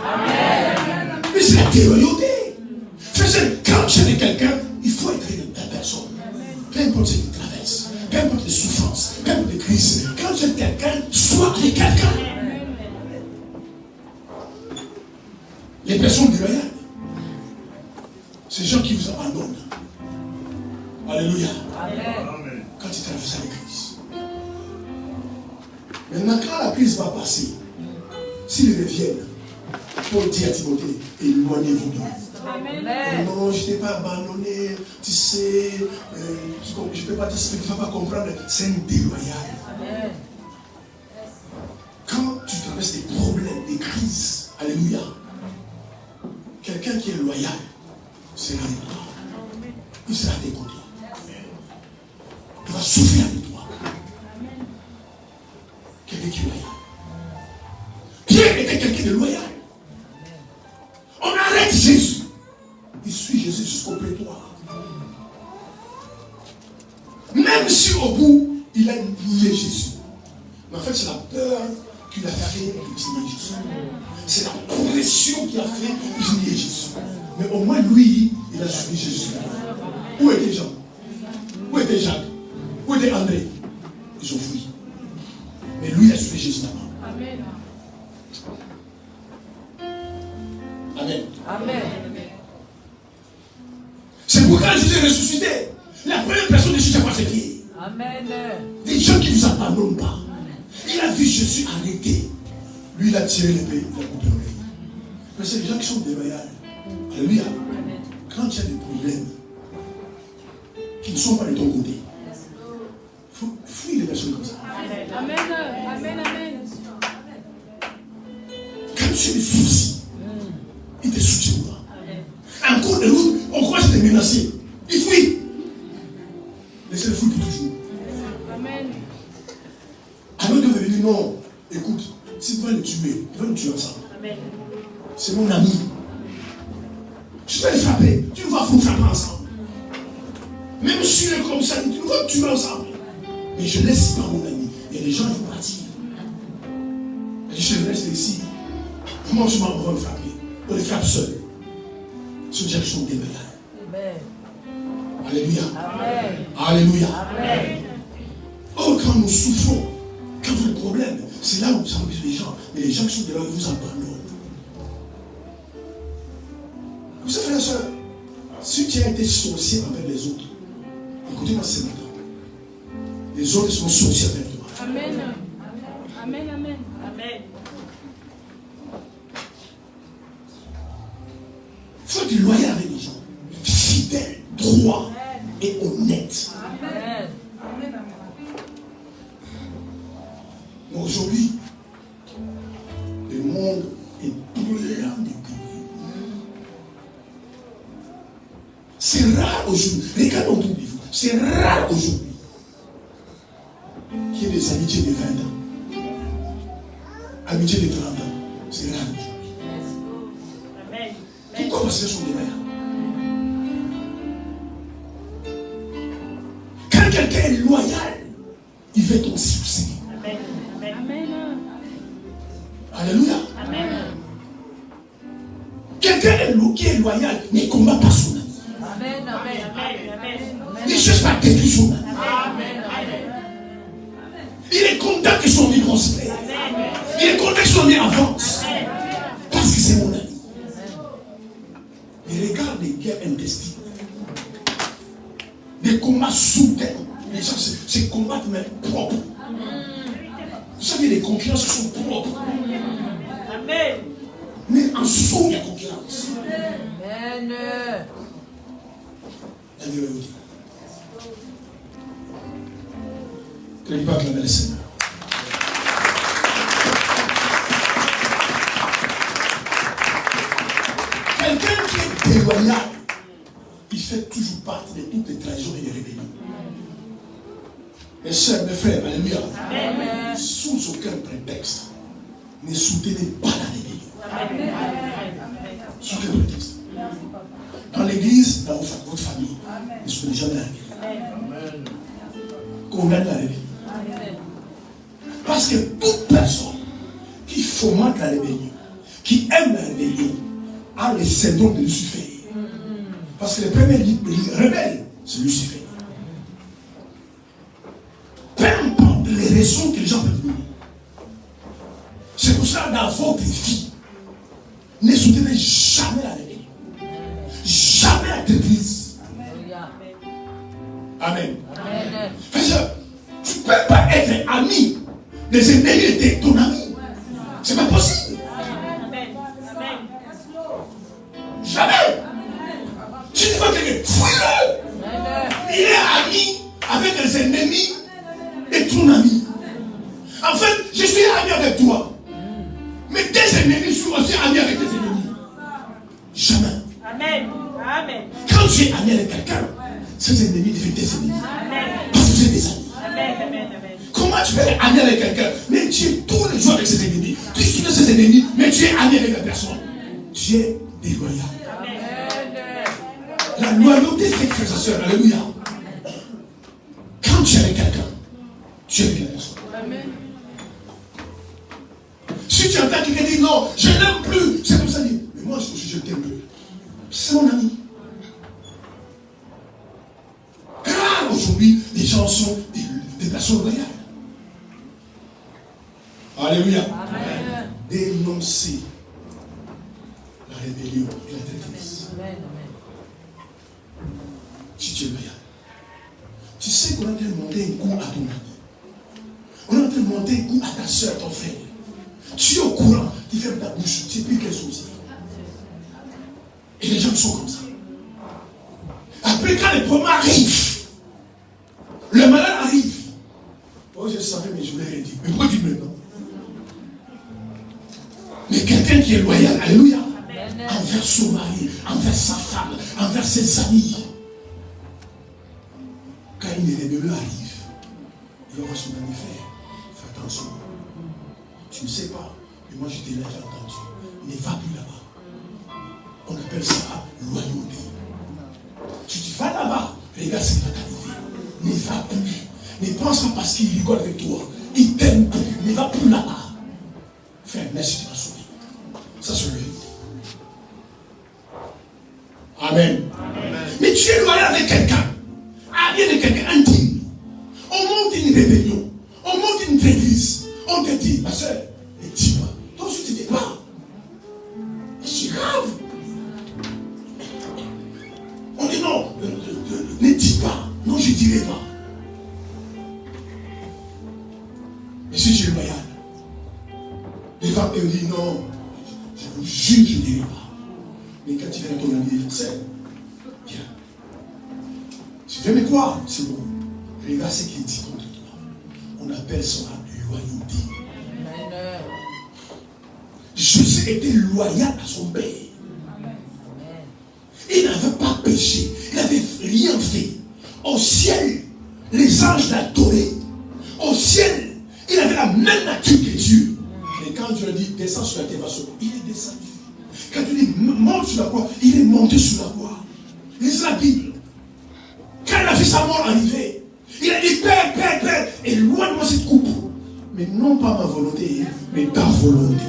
Mais c'est la déloyauté. Quand tu es quelqu'un, il faut être une belle personne. Peu importe ce qui traverse, peu importe les souffrances, peu importe les crises. Quand tu es quelqu'un, sois avec quelqu'un. Les personnes déloyales, c'est les gens qui vous abandonnent. Alléluia. Amen. Quand tu traverses les crises. Maintenant, quand la crise va passer, s'ils reviennent, Paul dit à Timothée, éloignez-vous de lui. Amen. Non, je ne t'ai pas abandonné, tu sais, je ne peux pas t'expliquer, tu ne vas pas comprendre, c'est un déloyal. Amen. Quand tu traverses des problèmes, des crises, alléluia, quelqu'un qui est loyal sera avec toi. Il sera avec toi. Il va souffrir avec toi. Quelqu'un qui est loyal. Pierre était quelqu'un de loyal. On arrête Jésus. Il suit Jésus jusqu'au prétoire. Même si au bout, il a nié Jésus. Mais en fait, c'est la peur qu'il a fait de nier Jésus. C'est la pression qu'il a fait de nier Jésus. Mais au moins, lui, il a suivi Jésus. Où était Jean? Où était Jacques? Où était André? Ils ont fui. Mais lui, il a suivi Jésus là-bas. Amen. Amen. Amen. C'est pourquoi Jésus est ressuscité. La première personne de Jésus, c'est quoi? C'est qui? Amen. Des gens qui ne vous abandonnent pas. Il a vu Jésus arrêter. Lui, il a tiré l'épée, il a coupé l'oreille. Mais c'est les gens qui sont déloyaux. Alléluia. Quand il y a des problèmes qui ne sont pas de ton côté, il faut fuir les personnes comme ça. Amen. Amen. Amen. Quand tu as des soucis, il te soutient pas. En cours de route, on croit que c'est menacé. Il fuit. Laissez-le fuir pour toujours. Amen. Alors Dieu veut dire non, écoute, si tu vas le tuer, tu vas le tuer ensemble. C'est mon ami. Je vais le frapper, tu vas vous frapper ensemble. Même si il est comme ça, tu vas le tuer ensemble. Mais je ne laisse pas mon ami. Il y a des gens qui vont partir. Je reste ici. Moi, je m'en vais le frapper. On les frappe seul. C'est des gens qui sont déloyaux. Amen. Alléluia. Amen. Alléluia. Amen. Oh, quand nous souffrons, quand vous avez des problèmes, c'est là où vous avez les gens. Mais les gens qui sont déloyaux vous abandonnent. Vous savez, frères et sœurs, si tu as été sorcier envers les autres, écoutez-moi ce matin. Les autres sont sorciers envers toi. Amen. Amen. Amen. Amen. Il faut être loyal avec les gens. Fidèle, droit et honnête. Amen. Mais aujourd'hui, le monde est plein de guerriers. C'est rare aujourd'hui. Regardez autour de vous. C'est rare aujourd'hui qu'il y ait des amitiés de 20 ans. Amitiés de 30 ans. C'est rare aujourd'hui. Amen. Pourquoi? Parce qu'ils sont des mères. Quand quelqu'un est loyal, il veut ton succès. Amen. Amen. Alléluia. Amen. Quelqu'un qui est loyal ne combat pas son ami. Amen. Amen. Il ne cherche pas à détruire son ami. Amen. Il est content que son vie prospère. Il est content que son vie avance. Parce que c'est mon ami. Mais regarde les guerres intestines. Les combats soudains. Les gens se combattent mais propres. Vous savez, les concurrences sont propres. Amen. Mais en dessous, il y a concurrence. Amen. La Dieu va vous dire. Que les peuples acclament le Seigneur. déloyal, il fait toujours partie de toutes les trahisons et des rébellions. Mes soeurs, mes frères, alléluia. Sous aucun prétexte, ne soutenez pas la rébellion. Sous aucun prétexte. Dans l'église, dans votre famille, ne soutenez jamais la rébellion. Condamnez la rébellion. Parce que toute personne qui fomente la rébellion, qui aime la rébellion, a le syndrome de Lucifer. Parce que le premier rebelle, c'est Lucifer. Peu importe les raisons que les gens peuvent donner. C'est pour ça, dans votre vie, ne soutenez jamais la rébellion. Jamais la traîtrise. Amen. Parce que tu ne peux pas être ami des ennemis de ton ami. C'est pas possible. Jamais. Tu ne vois quelqu'un, fuis-le. Il est ami avec les ennemis de ton ami. En fait, je suis ami avec toi. Mais tes ennemis sont aussi amis avec tes ennemis. Jamais. Amen. Amen. Quand tu es ami avec quelqu'un, ses ennemis deviennent tes ennemis. Parce que vous êtes des amis. Amen. Amen. Comment tu peux être ami avec quelqu'un, mais tu es tous les jours avec ses ennemis. Tu soutiens ses ennemis, mais tu es ami avec la personne. Tu es déloyal. La loyauté fait que frères et sœurs, alléluia. Quand tu es avec quelqu'un, tu es avec la personne. Si tu entends quelqu'un dire non, je n'aime plus, c'est comme ça dit. Mais moi je t'aime plus. C'est mon ami. Rare aujourd'hui, les gens sont des personnes loyales. Alléluia. Amen. Dénoncer la rébellion et la traîtrise. Si tu es loyal. Tu sais qu'on est en train de monter un coup à ton ami. On est en train de monter un coup à ta soeur, ton frère. Tu es au courant, tu fermes ta bouche, tu sais plus quelles sont. Et les gens sont comme ça. Après, quand les problèmes arrivent, le malheur arrive. Oh, je savais, mais je ne l'ai rien dit. Mais pourquoi tu me le dis? Mais quelqu'un qui est loyal, alléluia, envers son mari, envers sa femme, envers ses amis. Quand une rébellion arrive, il va voir son ami faire. Fais attention. Tu ne sais pas, mais moi je t'ai déjà entendu. Ne va plus là-bas. On appelle ça loyauté. Si tu vas là-bas, regarde ce qui va t'arriver. Ne va plus. Ne pense pas parce qu'il rigole avec toi. Il t'aime plus. Ne va plus là-bas. Frère, merci, tu vas sauver. Ça se lève. Amen. Amen. Mais tu es loyal avec quelqu'un. Ami avec quelqu'un intime. On monte une rébellion. On monte une traîtrise. On te dit, ma soeur, ne dis pas. Toi aussi tu ne dis pas. C'est grave. On dit non, ne dis pas. Non, je ne dirai pas. Mais si tu es loyal, les femmes te disent non, je vous jure, je ne dirai pas. Mais quand tu viens à ton anniversaire, viens. Si tu veux me croire, c'est bon. Regarde ce qu'il dit contre toi. On appelle ça la loyauté. Jésus était loyal à son père. Il n'avait pas péché. Il n'avait rien fait. Au ciel, les anges l'adoraient. Au ciel, il avait la même nature que Dieu. Mais quand Dieu dit descends sur la terre, il est descendu. Quand tu dis monte sur la croix, il est monté sur la croix. Lisez la Bible. Quand il a vu sa mort arriver, il a dit Père, Père, Père, éloigne-moi cette coupe. Mais non pas ma volonté, mais ta volonté.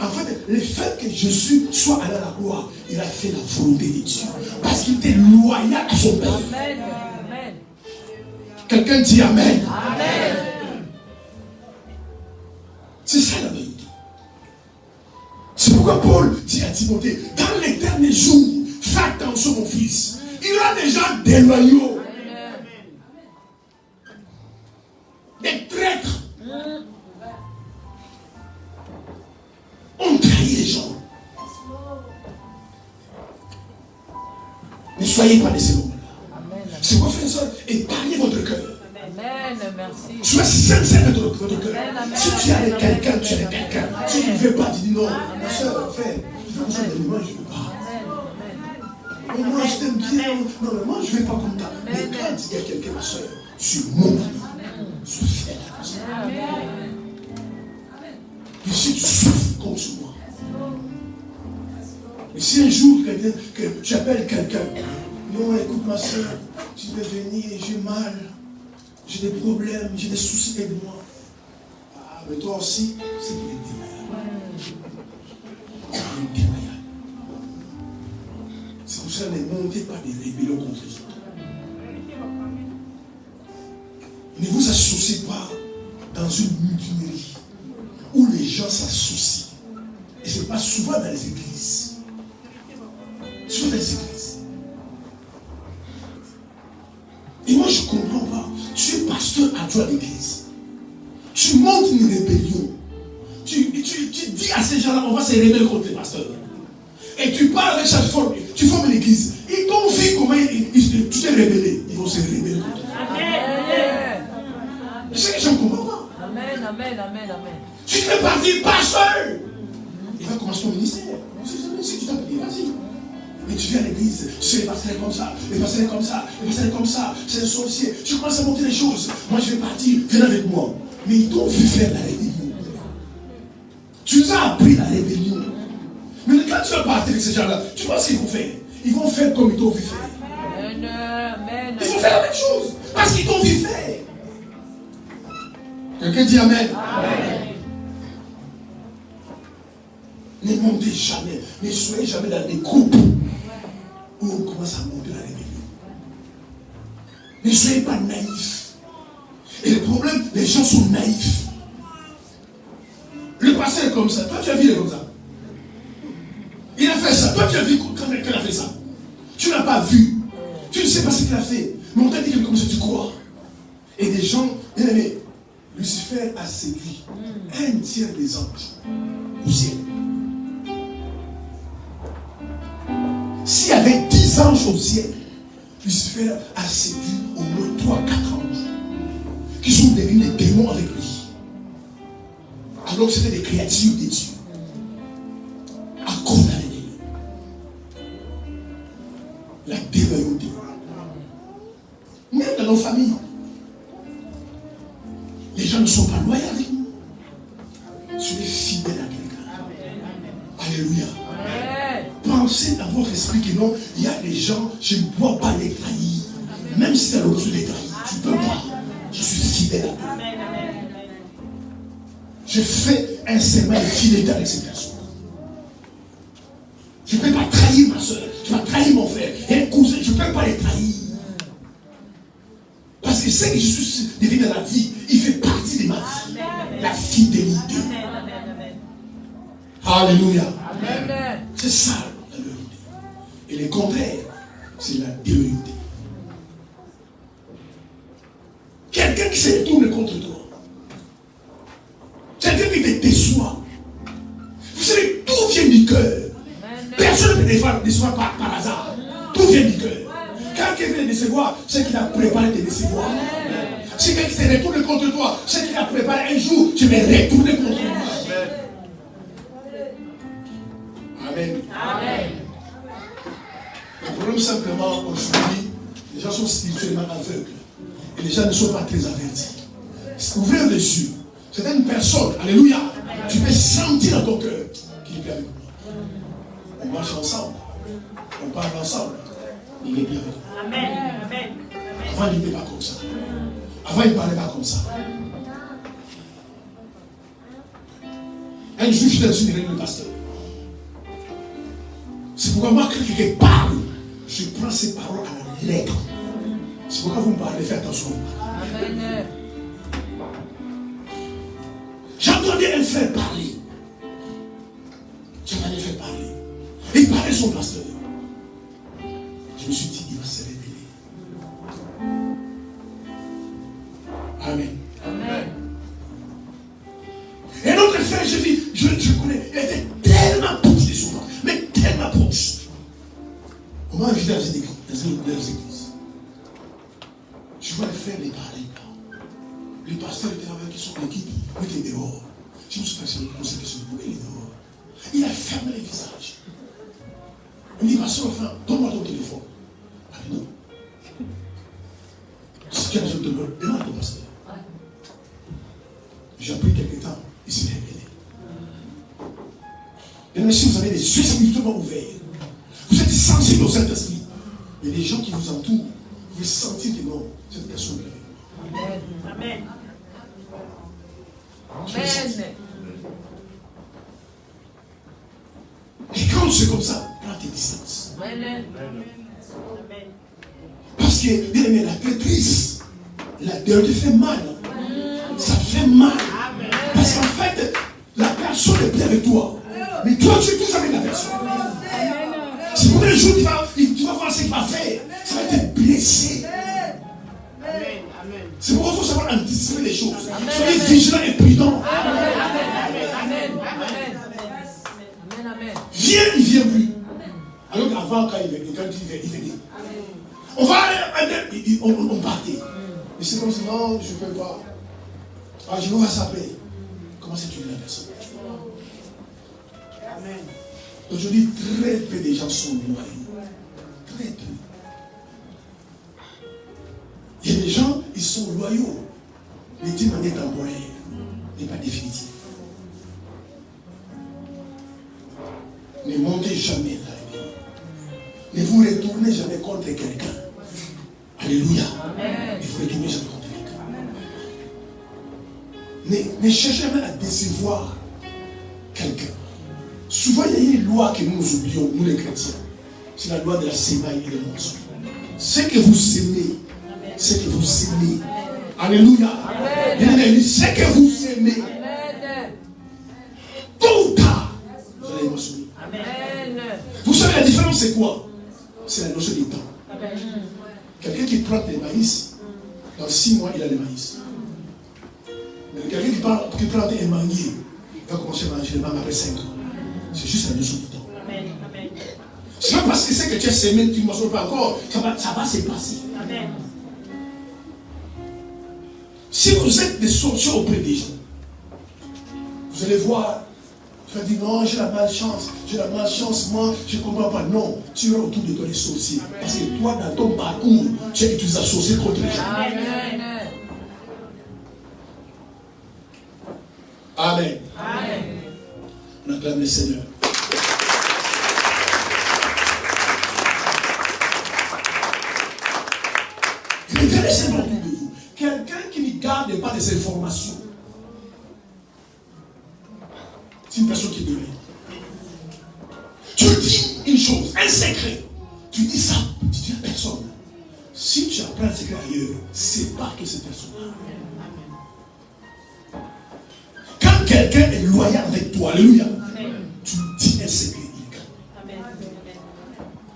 En fait, le fait que Jésus soit allé à la croix, il a fait la volonté de Dieu. Parce qu'il était loyal à son Père. Amen. Amen. Quelqu'un dit Amen. Amen. C'est ça la vérité. C'est pourquoi Paul dit à Timothée, dans les derniers jours, fais attention mon fils. Il y aura des gens déloyaux. Des traîtres. On trahit les gens. Ne soyez pas de ces moments-là. C'est quoi, frère et soeur? Épargnez votre cœur. Amen, merci. Sois sincère de votre cœur. Si tu es avec quelqu'un, tu es avec quelqu'un. Si tu ne veux pas, tu dis non. Soeur, frère, je ne veux pas. Mais moi, je t'aime bien. Non, mais moi, je ne vais pas comme ça. Mais quand il y a quelqu'un, ma soeur, tu montes. Je suis fier. Et si tu souffres comme sur moi. Et si un jour, que tu appelles quelqu'un, non, écoute ma soeur, tu veux venir, j'ai mal, j'ai des problèmes, j'ai des soucis, aide-moi. Ah, mais toi aussi, c'est qu'il est démaillable. C'est pour ça que ne montez pas des rébellions contre les autres. Ne vous associez pas dans une mutinerie où les gens s'associent. Et ce n'est pas souvent dans les églises. Souvent dans les églises. Et moi je ne comprends pas. Tu es pasteur adjoint d'église. Tu montes une rébellion. Tu dis à ces gens-là, on va se rébeller contre les pasteurs. Et tu parles avec chaque forme. Tu formes l'église. Ils t'ont vu comment tu t'es rébellé. Ils vont se rébeller contre toi. C'est que je ne comprends pas. Amen, amen, amen, amen. Tu fais partie pasteur. Il va commencer ton ministère. Si tu t'appelles, vas-y. Mais tu viens à l'église, tu sais, les pasteurs comme ça, les pasteurs comme ça, les pasteurs comme ça, c'est un sorcier. Tu commences à monter les choses. Moi, je vais partir, viens avec moi. Mais ils t'ont vu faire la rébellion. Tu nous as appris la rébellion. Mais quand tu vas partir avec ces gens-là, tu vois ce qu'ils vont faire. Ils vont faire comme ils t'ont vu faire. Amen. Ils vont faire la même chose. Parce qu'ils t'ont vu faire. Quelqu'un dit Amen. Amen. Ne montez jamais, ne soyez jamais dans des groupes où on commence à monter la rébellion. Ne soyez pas naïfs. Et le problème, les gens sont naïfs. Le pasteur est comme ça. Toi, tu as vu, il est comme ça. Il a fait ça. Toi, tu as vu quand quelqu'un a fait ça. Tu n'as pas vu. Tu ne sais pas ce qu'il a fait. Mais on t'a dit quelque chose comme ça, tu crois. Et des gens, bien aimés, Lucifer a séduit un tiers des anges au ciel. S'il y avait 10 anges au ciel, Lucifer a séduit au moins 3-4 anges qui sont devenus des démons avec lui. Alors que c'était des créatures de Dieu. À cause de la rébellion. La déloyauté. Même dans nos familles, les gens ne sont pas loyaux avec nous. Soyez fidèles à quelqu'un. Alléluia. Pensez dans votre esprit que non, il y a des gens, je ne dois pas les trahir. Même si tu as l'option de les trahir, tu ne peux pas. Je suis fidèle à eux. Je fais un serment de fidélité avec ces personnes. Je ne peux pas trahir ma soeur, je vais trahir mon frère, et un cousin, je ne peux pas les trahir. Parce que ce que je suis devenu dans la vie, il fait partie de ma vie. La fidélité. Alléluia. C'est ça la loyauté. Et le contraire, c'est la déloyauté. Quelqu'un qui se retourne contre toi. Quelqu'un qui te déçoit. Vous savez, tout vient du cœur. Personne ne peut décevoir par hasard. Tout vient du cœur. Quand quelqu'un vient décevoir, c'est qu'il a préparé de décevoir. Si quelqu'un se retourne contre toi, c'est qu'il a préparé un jour, tu vais retourner contre lui. Amen. Amen. Le problème simplement aujourd'hui, les gens sont spirituellement aveugles. Et les gens ne sont pas très avertis. Ouvrez les yeux. C'est une personne, alléluia. Tu peux sentir dans ton cœur qu'il est bien avec moi. On marche ensemble. On parle ensemble. Il est bien avec moi. Amen. Amen. Avant, il n'était pas comme ça. Avant, il ne parlait pas comme ça. Un jour, j'étais dans une réunion de pasteur. C'est pourquoi moi, quand quelqu'un parle, je prends ses paroles à la lettre. C'est pourquoi vous me parlez, faites attention. Amen. J'entendais un frère parler. J'entendais un frère parler. Et il parlait son pasteur. Je me suis dit, il va se révéler. Amen. Amen. Et notre frère, je connais, il était tellement proche de son pasteur, mais tellement proche. On m'a invité dans une église. Je vois les frères les parler. Les pasteurs étaient avec son équipe, il était dehors. Je me suis posé la question, pourquoi il est dehors? Il a fermé les visages. Il me dit, pasteur, enfin, donne-moi ton téléphone. J'ai pris quelques temps, il s'est révélé. Et si vous avez des yeux spirituellement ouverts, vous êtes sensibles au Saint-Esprit, mais les gens qui vous entourent, vous pouvez sentir que non, cette personne est Amen. Amen. Amen. Et quand c'est comme ça, prends tes distances. Amen. Parce que, bien aimé, la traîtrise, la dette fait mal. Ça fait mal. Parce qu'en fait, la personne est bien avec toi. Mais toi, tu es toujours avec la personne. C'est pour le jour tu vas voir ce qu'il va faire. Ça va te blesser. C'est pourquoi il faut savoir anticiper les choses. Soyez vigilants et prudents. Viens, il ne vient plus. Alors qu'avant, quand il venait, il venait. On va aller, on partait. Mais c'est comme si, non, je ne peux pas. Ah, je vais voir ça paix. Comment c'est tuer la personne? Amen. Aujourd'hui, très peu de gens sont noyés. Très peu. Il y a des gens, ils sont loyaux. Mais d'une manière temporaire, mais pas définitive. Ne montez jamais la vie. Ne vous retournez jamais contre quelqu'un. Alléluia. Ne vous retournez jamais contre quelqu'un. Ne cherchez jamais à décevoir quelqu'un. Souvent, il y a une loi que nous oublions, nous les chrétiens. C'est la loi de la semaille et de mensonge. Ce que vous aimez, ce que vous aimez. Alléluia. Ce que vous aimez. Tôt ou tard, vous allez mentionner. Vous savez, la différence, c'est quoi? C'est la notion du temps. Quelqu'un qui plante des maïs, dans 6 mois, il a des maïs. Mais quelqu'un qui plante un manguier, il va commencer à manger les mangues après 5 ans. C'est juste la notion du temps. C'est pas parce que c'est que tu as semé, tu ne manges pas encore, ça va se passer. Amen. Si vous êtes des sorciers auprès des gens, vous allez voir, tu vas dire non, j'ai la malchance, moi, je ne comprends pas. Non, tu as autour de toi les sorciers. Parce que toi, dans ton parcours, tu as utilisé la sorcier contre les gens. Amen. Amen. Amen. On acclame le Seigneur. Laissez-moi autour de vous. Quelqu'un qui ne garde pas des informations. C'est une personne qui est donnée. Tu dis une chose, un secret. Tu dis ça, tu dis à personne. Si tu apprends un secret ailleurs, c'est pas que cette personne-là. Quand quelqu'un est loyal avec toi, alléluia, tu dis un secret, il est calme.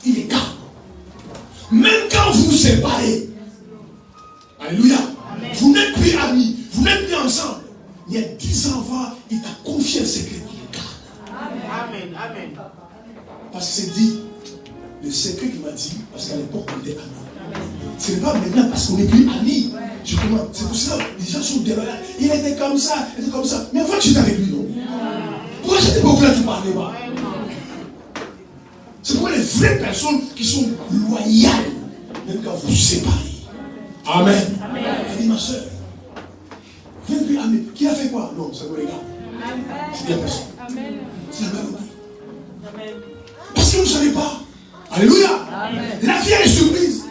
Il est calme. Même quand vous vous séparez, alléluia, vous n'êtes plus amis, vous n'êtes plus ensemble. Il y a 10 ans avant, il t'a confié un secret, il est calme. Amen. Amen. Parce que c'est dit, le secret qu'il m'a dit, parce qu'à l'époque on était amis. Ce n'est pas maintenant parce qu'on n'est plus amis. Je comprends. C'est pour ça les gens sont déloyaux. Il était comme ça, il était comme ça. Mais avant tu étais avec lui, non? Pourquoi cette époque-là tu ne parlais pas? C'est pour les vraies personnes qui sont loyales, même quand vous vous séparez. Amen. Amen. Elle dit ma soeur, viens plus amis. Qui a fait quoi? Non, ça me regarde. Je dis à personne. C'est la même. Parce que vous ne savez pas. Alléluia. Amen. La vie est surprise.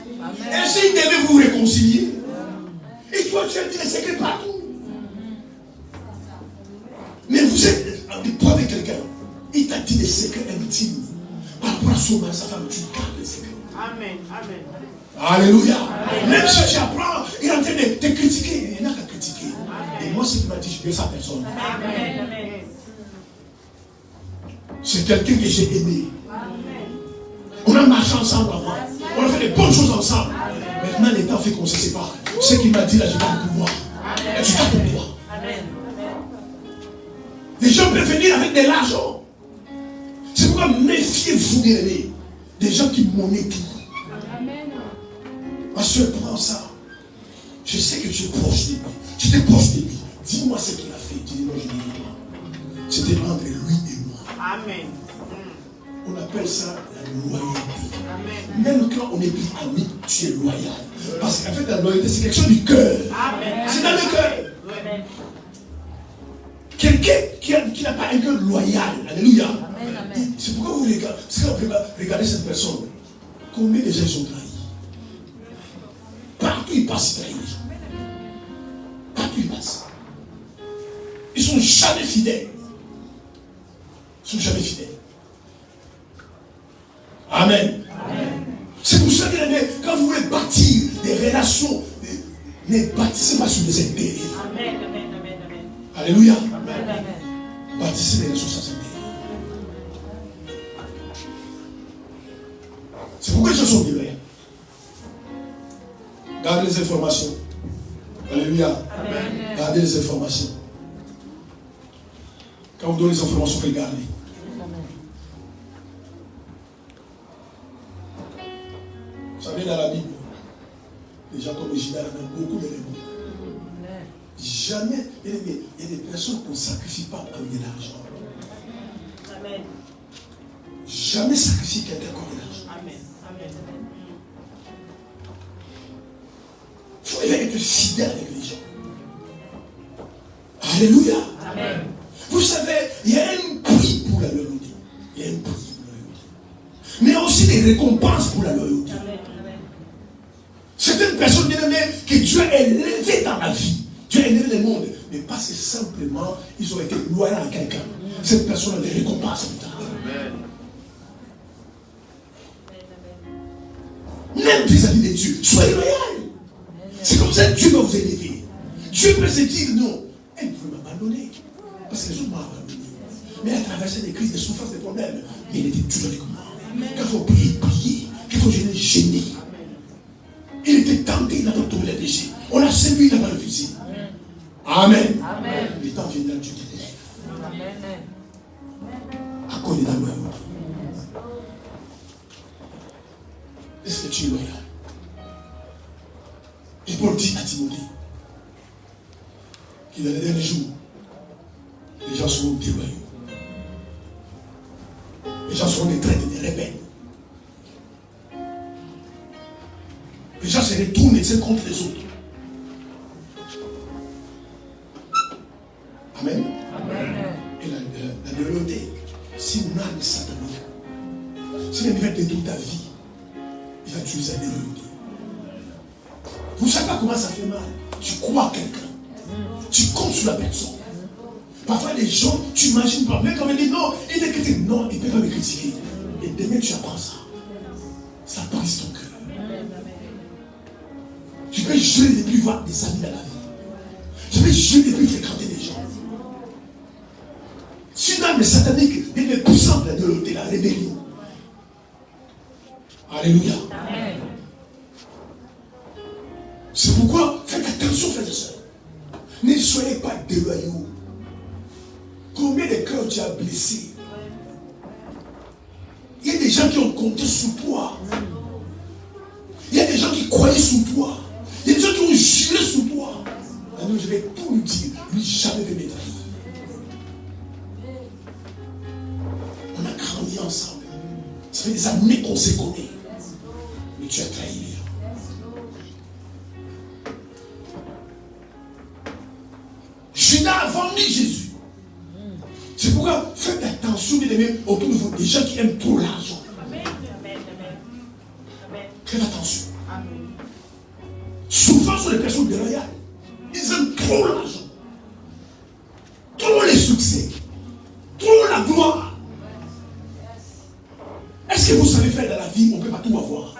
Et s'il devait vous réconcilier, et toi tu as dit les secrets partout. Mais vous êtes toi avec quelqu'un, il t'a dit des secrets intimes. Par rapport à son mari, sa femme, tu gardes les secrets. Amen. Amen. Alléluia. Amen. Même si tu apprends, il est en train de te critiquer. Il n'a qu'à critiquer. Amen. Et moi, ce qu'il m'a dit, je ne sa personne. Amen. C'est quelqu'un que j'ai aimé. Amen. On a marché ensemble avant. On a fait des bonnes choses ensemble. Amen. Maintenant, les temps fait qu'on se sépare. Ce qu'il m'a dit là, je garde le pouvoir. Et tu gardes le pouvoir. Amen. Les gens peuvent venir avec de l'argent. C'est pourquoi méfiez-vous, bien aimés, des gens qui monnaient tout. Amen. Ma soeur, prends ça. Je sais que tu es proche de lui. Tu étais proche de lui. Dis-moi ce qu'il a fait. Dis moi, je ne dis pas. C'était entre lui et moi. Amen. On appelle ça la loyauté. Amen. Même quand on est plus amis, tu es loyal. Parce qu'en fait, la loyauté, c'est quelque chose du cœur. C'est dans le cœur. quelqu'un qui n'a pas un cœur loyal. Alléluia. Amen, amen. C'est pourquoi vous regardez cette personne. Combien de gens ils sont trahis? Partout ils passent, ils trahissent les gens. Partout ils passent. Ils ne sont jamais fidèles. Ils ne sont jamais fidèles. Amen. Amen. C'est pour ça que quand vous voulez bâtir des relations, ne bâtissez pas sur des intérêts. Amen, amen, amen, amen. Alléluia. Amen, amen. Bâtissez des relations sans intérêt. C'est pourquoi les gens sont déloyaux. Gardez les informations. Alléluia. Amen. Gardez les informations. Quand vous donnez les informations, vous les gardez. Vous savez, dans la Bible, les gens comme Égida ont beaucoup d'éléments. Jamais, il y a des personnes qu'on ne sacrifie pas pour gagner l'argent. Amen. Jamais sacrifier quelqu'un pour gagner l'argent. Amen. Amen. Il faut être fidèle avec les gens. Alléluia. Amen. Vous savez, il y a un prix pour la loyauté. Il y a un prix pour la loyauté. Mais il y a aussi des récompenses pour la loyauté. Amen. Certaines personnes bien aimées que Dieu a élevées dans la vie. Dieu a élevé le monde. Mais parce que simplement, ils ont été loyaux à quelqu'un. Cette personne a des récompenses plus tard. Même vis-à-vis de Dieu, soyez loyal. C'est comme ça que Dieu va vous élever. Dieu peut se dire non. Elle veut m'abandonner. Parce que les autres m'ont abandonné. Mais elle a traversé des crises, des souffrances, des problèmes. Mais il était toujours avec moi. Quand il faut prier, prier. Quand il faut gêner, gêner. Il était tenté, il n'a pas tombé les péchés. On l'a séduit, il n'a pas refusé. Amen. Amen. Le temps viendra, Dieu t'élève. Amen. À cause de la loyauté. Est-ce que tu es loyal? Et Paul dit à Timothée qu'il dans les derniers jours, les gens seront déloyaux. Les gens seront des traîtres, des rebelles. Les gens se retournent les uns contre les autres. Amen. Amen. Et la loyauté, si on a le satanique, si il va détruire ta vie, il va utiliser la loyauté. Vous ne savez pas comment ça fait mal. Tu crois à quelqu'un. Tu comptes sur la personne. Parfois les gens, tu imagines pas. Mais quand on dit non, il est critiqué. Non, il ne peut pas me critiquer. Et demain tu apprends ça. Ça brise ton cœur. Tu peux jurer de ne plus voir des amis dans la vie. Tu peux jurer de ne plus fréquenter des gens. Si une âme satanique est puissante de la loyauté, la rébellion. Alléluia. Amen. C'est pourquoi faites attention, frères et sœurs. Ne soyez pas déloyaux. Combien de cœurs tu as blessé? Il y a des gens qui ont compté sur toi. Il y a des gens qui croyaient sur toi. Il y a des gens qui ont juré sur toi. Alors je vais tout lui dire. Lui jamais ne me trahir. On a grandi ensemble. Ça fait des années qu'on se connaît. Mais tu as trahi les gens. Judas a vendu Jésus. C'est pourquoi faites attention, bien aimés, autour de vous, des gens qui aiment trop l'argent. Faites attention. Souvent, ce sont les personnes déloyales. Ils aiment trop l'argent, trop les succès, trop la gloire. Est-ce que vous savez faire dans la vie, on ne peut pas tout avoir?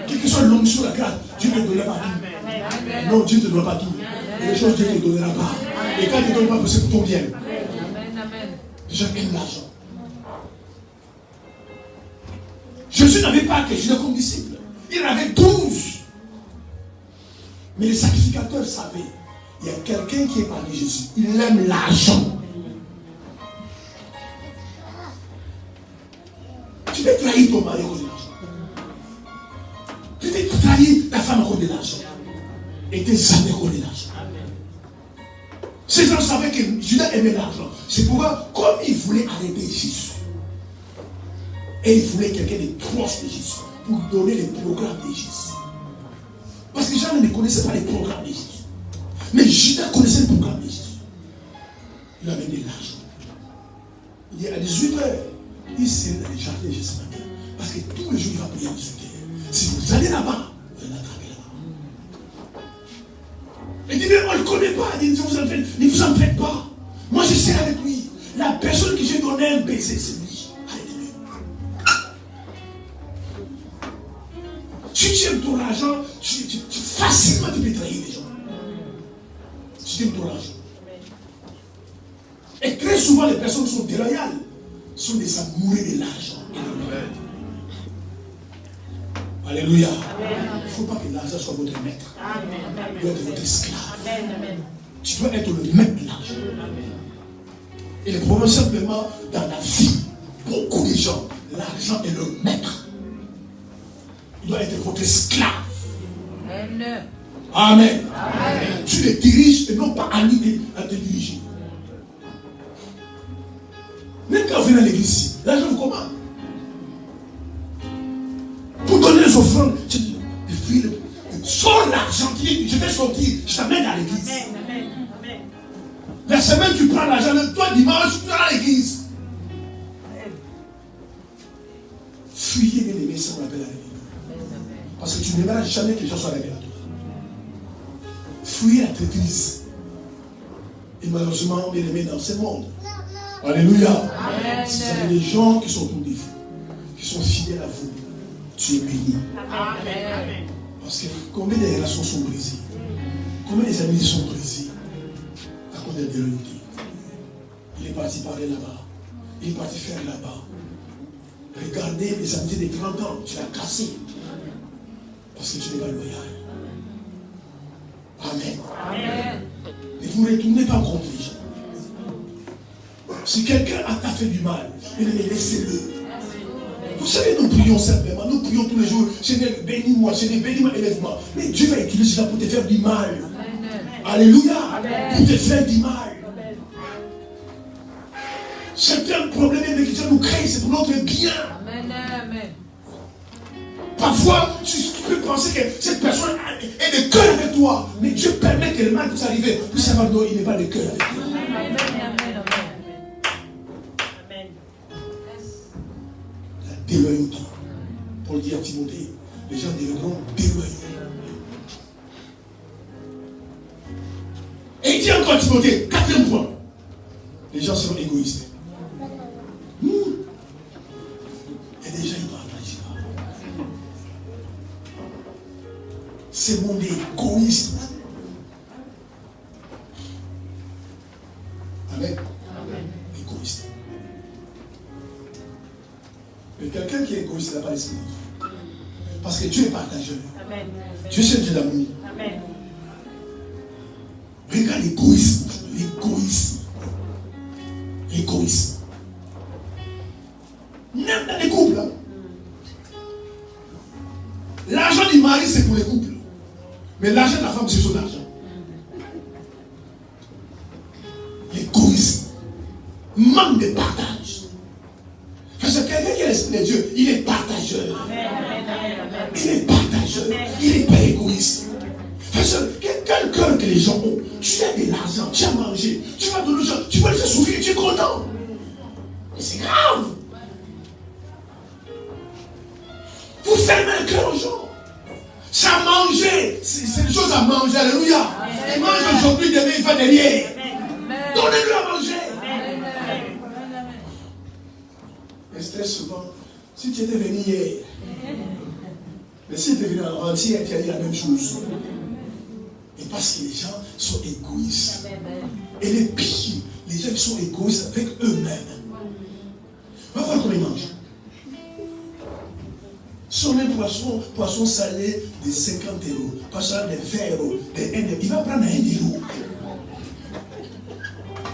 Quelle que soit l'onction, la grâce, Dieu ne te donnera pas tout. Non, Dieu ne te donnera pas tout. Et les choses, Dieu ne te donnera pas. Et quand il ne te donne pas, c'est pour ton bien. Les gens aiment l'argent. Jésus n'avait pas que Judas comme disciple. Il en avait 12. Mais les sacrificateurs savaient. Il y a quelqu'un qui est parmi Jésus. Il aime l'argent. Tu peux trahir ton mari à cause de l'argent. Tu peux trahir ta femme à cause de l'argent. Et tes amis à cause de l'argent. Ces gens savaient que Judas aimait l'argent. C'est pourquoi, comme il voulait arrêter Jésus, et il voulait quelqu'un de proche de Jésus, pour donner les programmes de Jésus. Parce que les gens ne connaissaient pas les programmes de Jésus. Mais Judas connaissait le programme de Jésus. Il a amené de l'argent. Il dit à 18h, il s'est dans les jardins ce matin. Parce que tous les jours, il va prier à 18h. Si vous allez là-bas, vous allez l'attraper là-bas. Il dit, mais on ne le connaît pas. Il dit, ne vous en faites pas. Moi, je sais avec lui. La personne que j'ai donné un baiser, c'est lui. Alléluia. Si tu aimes ton argent, facilement tu peux trahir les gens. Si tu aimes ton argent. Et très souvent, les personnes qui sont déloyales sont des amoureux de l'argent. Alléluia. Il ne faut pas que l'argent soit votre maître. Il doit être votre esclave. Tu dois être le maître de l'argent. Et le problème, simplement, dans la vie, beaucoup de gens, l'argent est leur maître. Il doit être votre esclave. Amen. Amen. Tu le diriges et non pas à lui à te diriger. Même quand vous venez à l'église, l'argent vous commande. Pour donner les offrandes, tu dis, sors l'argent, je vais sortir, je t'amène à l'église. La semaine, tu prends l'argent, toi, dimanche, tu vas à l'église. Fuyez, bien aimé, ça qu'on appelle la l'église. Parce que tu n'aimeras jamais que les gens soient avec toi. Fuyez la traîtrise. Et malheureusement, bien aimé, dans ce monde. Alléluia. Si vous avez des gens qui sont autour de vous, qui sont fidèles à vous, tu es béni. Amen. Parce que combien de relations sont brisées? Combien des amis sont brisés à cause de la déloyauté? Il est parti parler là-bas. Il est parti faire là-bas. Regardez les amitiés de 30 ans, tu l'as cassé. Parce que tu n'es pas loyal. Amen. Ne vous retournez pas contre les gens. Si quelqu'un t'a fait du mal, laissez-le. Vous savez, nous prions simplement, nous prions tous les jours. Seigneur, bénis-moi, Seigneur, bénis-moi, élève-moi. Mais Dieu va utiliser ça pour te faire du mal. Alléluia. Pour te faire du mal. Certains problèmes que Dieu nous crée, c'est pour notre bien. Parfois, tu peux penser que cette personne est de cœur avec toi, mais Dieu permet que le mal puisse arriver. Pour savoir, non, il n'est pas de cœur avec toi. La déloyauté. Pour dire à Timothée, les gens deviendront déloyaux. Et il dit encore à Timothée, 4e point, les gens seront égoïstes. Et déjà, ils partagent pas. C'est mon égoïsme. Amen. Égoïste. Mais quelqu'un qui est égoïste n'a pas l'esprit. Parce que Dieu est partageur. Amen. Dieu c'est Dieu d'amour. Amen. Regarde l'égoïsme. L'égoïsme. Même dans les couples. L'argent du mari, c'est pour les couples. Mais l'argent de la femme, c'est son argent. L'égoïsme. Manque de partage. Parce que quelqu'un qui est l'esprit de Dieu, il est partageur. Il est partageur. Il n'est pas égoïste. Parce que quel cœur que les gens ont, tu as de l'argent, tu as mangé, tu vas donner aux gens, tu vas les faire souffrir, tu es content. Mais c'est grave. Vous fermez le cœur aux gens. Ça a mangé, c'est des choses à manger, alléluia. Il mange aujourd'hui, demain il va derrière. Donnez-lui à manger. Mais très souvent, si tu étais venu hier, mais si tu étais venu avant-hier, tu as dit la même chose. Et parce que les gens sont égoïstes. Et les pires, les gens qui sont égoïstes avec eux-mêmes. Va voir comment ils mangent. Son même poisson salé de 50 €, poisson de 20 €, de 1 €, il va prendre 1 €.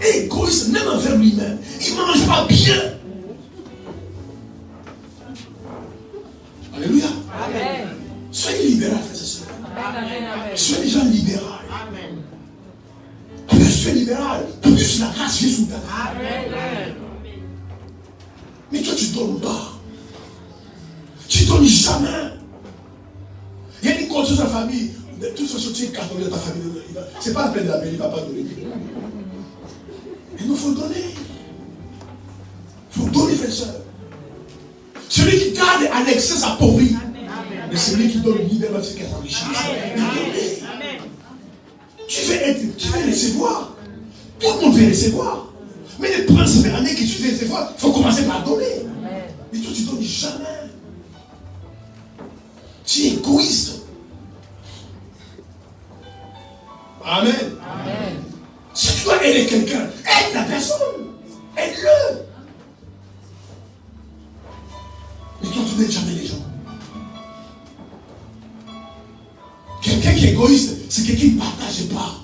Égoïste, même envers lui-même. Il ne mange pas bien. Alléluia. Amen. Soyez libéraux, frères et sœurs. Soyez des gens libéraux. Amen. Plus tu es libéral, plus la grâce vient sous ta vie. Mais toi, tu ne donnes pas. Tu ne donnes jamais. Il y a une conscience de la famille. De toute façon, tu es catholique de ta famille. Ce n'est pas la peine de l'appeler, il ne va pas donner. Il nous faut soeurs. Celui qui garde à l'excès s'appauvrit. Mais celui qui donne librement, c'est qu'elle s'enrichit. Tu veux recevoir. Tout le monde veut recevoir. Mais les principes années que tu veux recevoir, il faut commencer par donner. Mais toi, tu ne donnes jamais. Tu es égoïste. Amen. Amen. Si tu dois aider quelqu'un, aide la personne. Aide-le. Mais toi, tu n'aides jamais les gens. Quelqu'un qui est égoïste, c'est quelqu'un qui ne partage pas.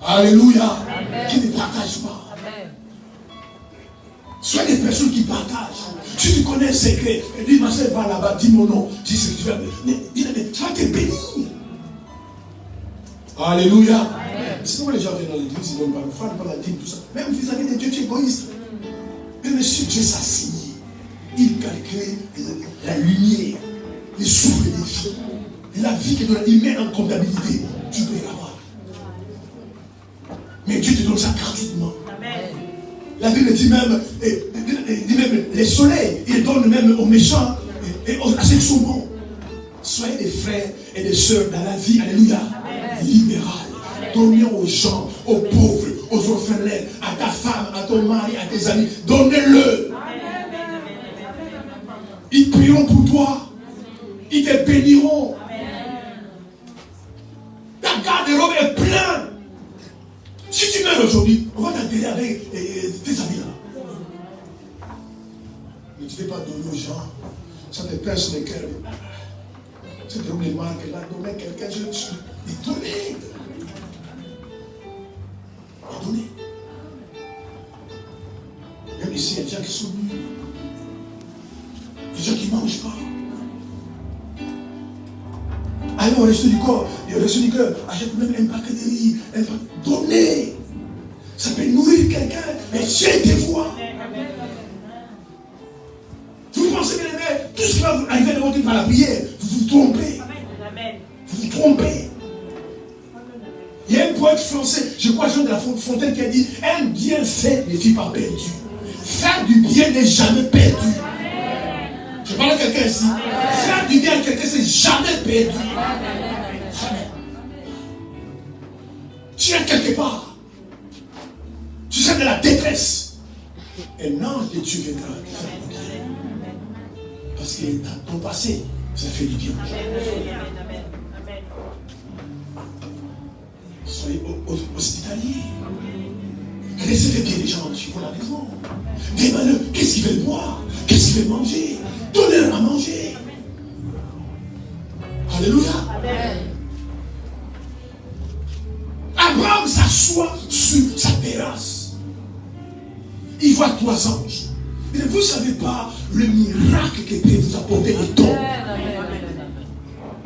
Alléluia. Amen. Qui ne partage pas. Amen. Sois des personnes qui partagent. Si tu connais un secret, dis ma soeur, va là-bas, dis mon nom, dis ce que tu veux. Tu vas te bénir. Alléluia. C'est pourquoi les gens viennent dans l'église, ils donnent pas le fan, pas la dîme, tout ça. Même vis-à-vis de Dieu, tu es égoïste. Mais monsieur, Dieu s'est signé. Il calcule la lumière, les souffles des vies. La vie que donne, il met en comptabilité. Tu peux y avoir. Mais Dieu te donne ça gratuitement. La Bible dit même, les soleils, il donne même aux méchants et à ceux qui sont bons. Soyez des frères et des sœurs dans la vie, alléluia, libérale. Donnez aux gens, aux pauvres, aux orphelins, à ta femme, à ton mari, à tes amis. Donnez-le. Ils prieront pour toi. Ils te béniront. Ta garde-robe est pleine. Si tu meurs aujourd'hui, on va t'enterrer avec tes amis là. Mais tu ne vas pas donner aux gens. Ça te pèse sur le cœur. C'est drôle les marques là. Donner à quelqu'un, je dis donner. Donner. Même ici, il y a des gens qui sont nus. Des gens qui ne mangent pas. Allez au resto du corps, au resto du cœur, achète même un paquet de riz, donnez. Ça peut nourrir quelqu'un, mais Dieu te voit. Vous pensez bien, tout ce qui va vous arriver devant Dieu par la prière, vous vous trompez. Vous vous trompez. Il y a un poète français, je crois Jean de la Fontaine, qui a dit un bien fait ne finit pas perdu. Faire du bien n'est jamais perdu. Je parle à quelqu'un ici. Faire du bien à quelqu'un, c'est jamais perdu. Jamais. Tu es quelque part. Tu sais de la détresse. Un ange de Dieu viendra faire du bien. Parce que dans ton passé, ça fait du bien. Soyez hospitaliers. Recevez bien les gens sur la maison. Demandez-leur qu'est-ce qu'ils veulent boire, qu'est-ce qu'ils veulent manger. Donnez-leur à manger. Alléluia. Abraham s'assoit sur sa terrasse. Il voit 3 anges. Mais vous ne savez pas le miracle que peut vous apporter le don.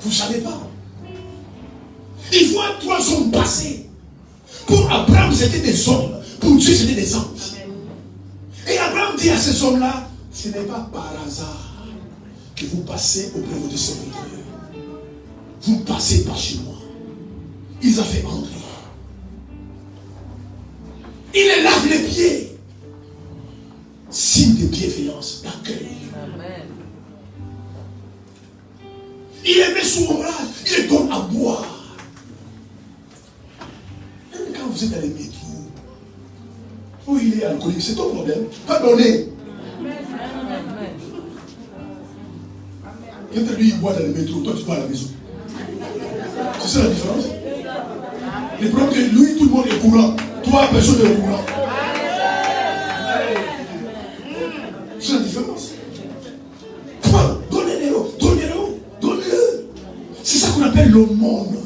Vous ne savez pas. Il voit 3 hommes passer. Pour Abraham, c'était des hommes. Pour Dieu, c'était des anges. Et Abraham dit à ces hommes-là, ce n'est pas par hasard que vous passez auprès de votre serviteur. Vous passez par chez moi. Ils ont fait entrer. Il les lave les pieds. Signe de bienveillance, d'accueil. Il les met sous ombrage. Il les donne à boire. Même quand vous êtes dans les métros, où il est alcoolique, c'est ton problème. Pas donner. Quand lui il boit dans le métro, toi tu bois à la maison. C'est ça la différence. Le problème c'est que lui, tout le monde est courant. Toi, personne n'est au courant. C'est la différence. Toi, donnez-le. C'est ça qu'on appelle le monde.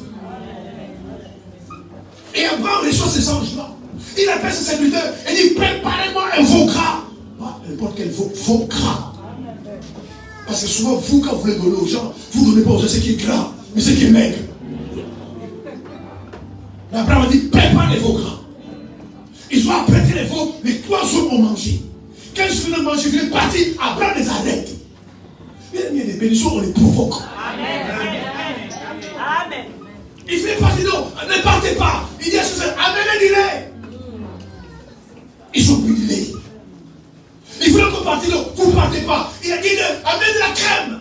Et Abraham reçoit ces anges-là. Il appelle ses serviteurs et dit préparez-moi un veau gras. Pas n'importe quel veau gras. Parce que souvent, vous, quand vous voulez donner aux gens, vous ne donnez pas aux gens ce qui est gras, mais ce qui est maigre. Mais Abraham a dit prépare les veaux gras. Ils ont apprêté les veaux, les 3 hommes ont mangé. Quand je finis de manger, je finis de partir, Abraham les arrête. Il y a des bénédictions, on les provoque. Amen. Il fait partir, non, ne partez pas. Il dit à ce amenez du lait. Ils ont bu du lait. Il voulait qu'on parte, non, il a dit amène de la crème.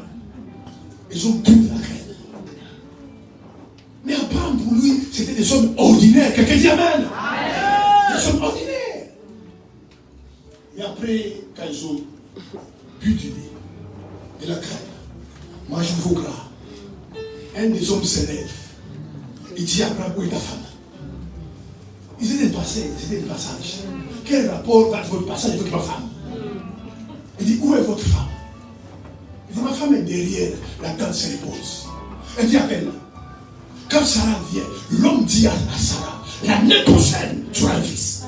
Ils ont bu de la crème. Mais Abraham, pour lui, c'était des hommes ordinaires. Quelqu'un dit amen. Des hommes ordinaires. Et après, quand ils ont bu du lait, de la crème, mangé du veau gras, un des hommes se lève. Il dit à Abraham, où est ta femme? Ils étaient passés, c'était le passage. Quel rapport entre votre passage avec ma femme? Il dit, où est votre femme? Il dit, ma femme est derrière, la tente se repose. Elle dit, appelle-la. Quand Sarah vient, l'homme dit à Sarah, l'année prochaine, tu auras un fils.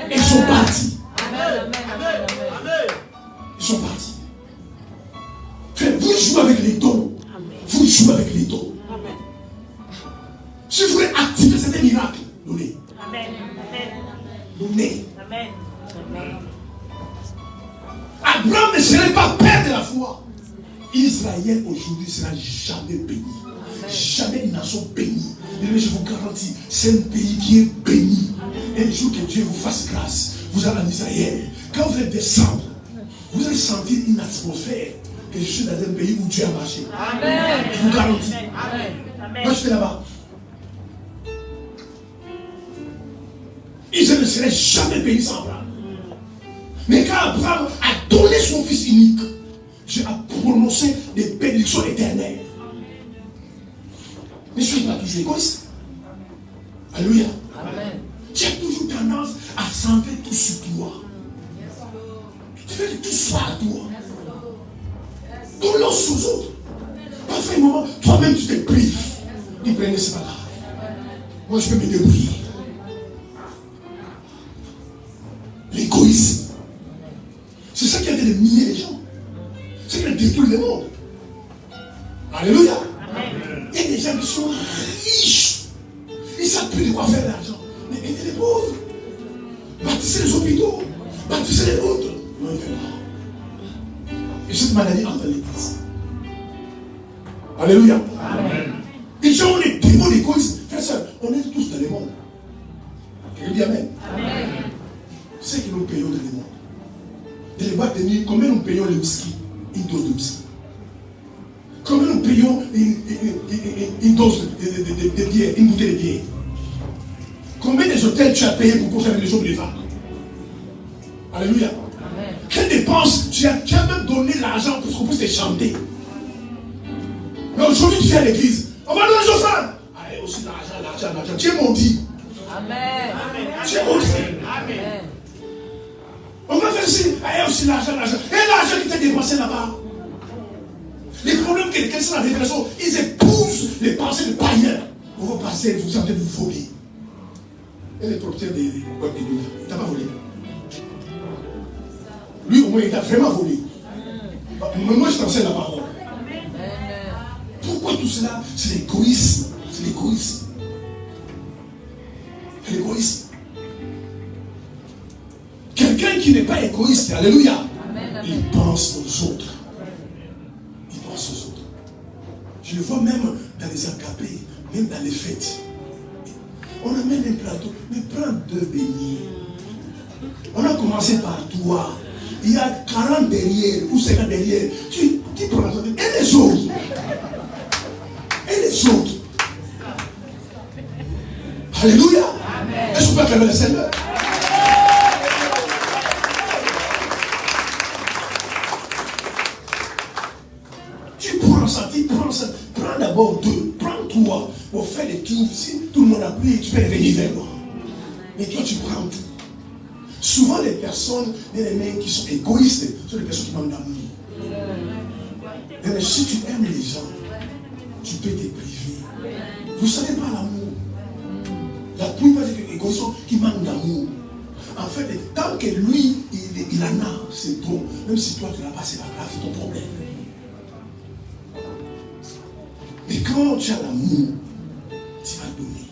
Et ils sont partis. Ils sont partis. Frère, vous jouez avec les dons. Vous jouez avec les dons. Si vous voulez activer cet miracle, donnez. Donnez. Abraham ne serait pas père de la foi. Israël aujourd'hui ne sera jamais béni. Jamais une nation bénie. Mais je vous garantis, c'est un pays qui est béni. Un jour que Dieu vous fasse grâce, vous allez en Israël. Quand vous allez descendre, vous allez sentir une atmosphère que je suis dans un pays où Dieu a marché. Amen. Je vous garantis. Amen. Moi je suis là-bas. Israël ne serait jamais béni sans Abraham. Mais quand Abraham a donné son fils unique, Dieu a prononcé des bénédictions éternelles. Ne soyez pas toujours égoïste. Alléluia. Amen. Tu as toujours tendance à centrer tout sur toi. Tu veux que tout soit à toi. Donne-le aux autres. Parfois, un moment, toi-même tu te prives. Tu prenais, c'est pas grave. Moi, je peux me débrouiller. L'égoïsme. C'est ça qui a de miner les gens. C'est qui a détruit le monde. Alléluia. Il y a des gens qui sont riches. Ils ne savent plus de quoi faire l'argent. Mais aidez les pauvres. Bâtissez les hôpitaux. Bâtissez les autres. Non, il ne fait pas. Et cette maladie entre l'église. Alléluia. Amen. Les gens ont les démons d'égoïsme. Frère, soeur, on est tous dans le monde. Quelqu'un dit amen. Amen. C'est que nous payons dans le monde. Dans les boîtes de nuit, combien nous payons le whisky? Une dose de whisky. Combien nous payons une dose de bière, une bouteille de bière? Combien des hôtels tu as payé pour coucher avec les hommes et les femmes? Alléluia. Amen. Quelle dépense tu as même donné l'argent pour qu'on puisse te chanter? Mais aujourd'hui tu viens à l'église, on va donner les offrandes. Allez, aussi l'argent. Tu es maudit. Amen. Tu es maudit. Amen. On va faire ici, allez aussi l'argent. Et l'argent qui t'a dépensé là-bas. Les problèmes que les chrétiens dans la révélation, ils épousent les pensées de païens. Vous passez, vous sentez vous voler. Et les propriétaires des boîtes de nuit, il ne t'a pas volé. Lui, au moins, il t'a vraiment volé. Mais moi, je t'enseigne la parole. Pourquoi tout cela? C'est l'égoïsme. C'est l'égoïsme. C'est l'égoïsme. Quelqu'un qui n'est pas égoïste, alléluia, il pense aux autres. Il pense aux autres. Je le vois même dans les encapés, même dans les fêtes. On amène un plateau, mais prends 2 beignets. On a commencé par toi. Il y a 40 derrière, ou 50 derrière. Tu prends la journée. Et les autres? Et les autres? Alléluia. Est-ce qu'on peut acclamer le Seigneur? Tu prends ça, prends d'abord 2, prends 3 pour faire des tours. Si tout le monde a pris, tu peux revenir vers moi. Mais toi, tu prends tout. Souvent, les personnes, les mecs qui sont égoïstes, sont les personnes qui manquent d'amour. Mais si tu aimes les gens, tu peux te priver. Vous ne savez pas l'amour. La plupart des égoïstes qui manquent d'amour. En fait, tant que lui, il en a, c'est bon. Même si toi, tu n'as pas, c'est pas grave, c'est ton problème. Mais quand tu as l'amour, tu vas donner.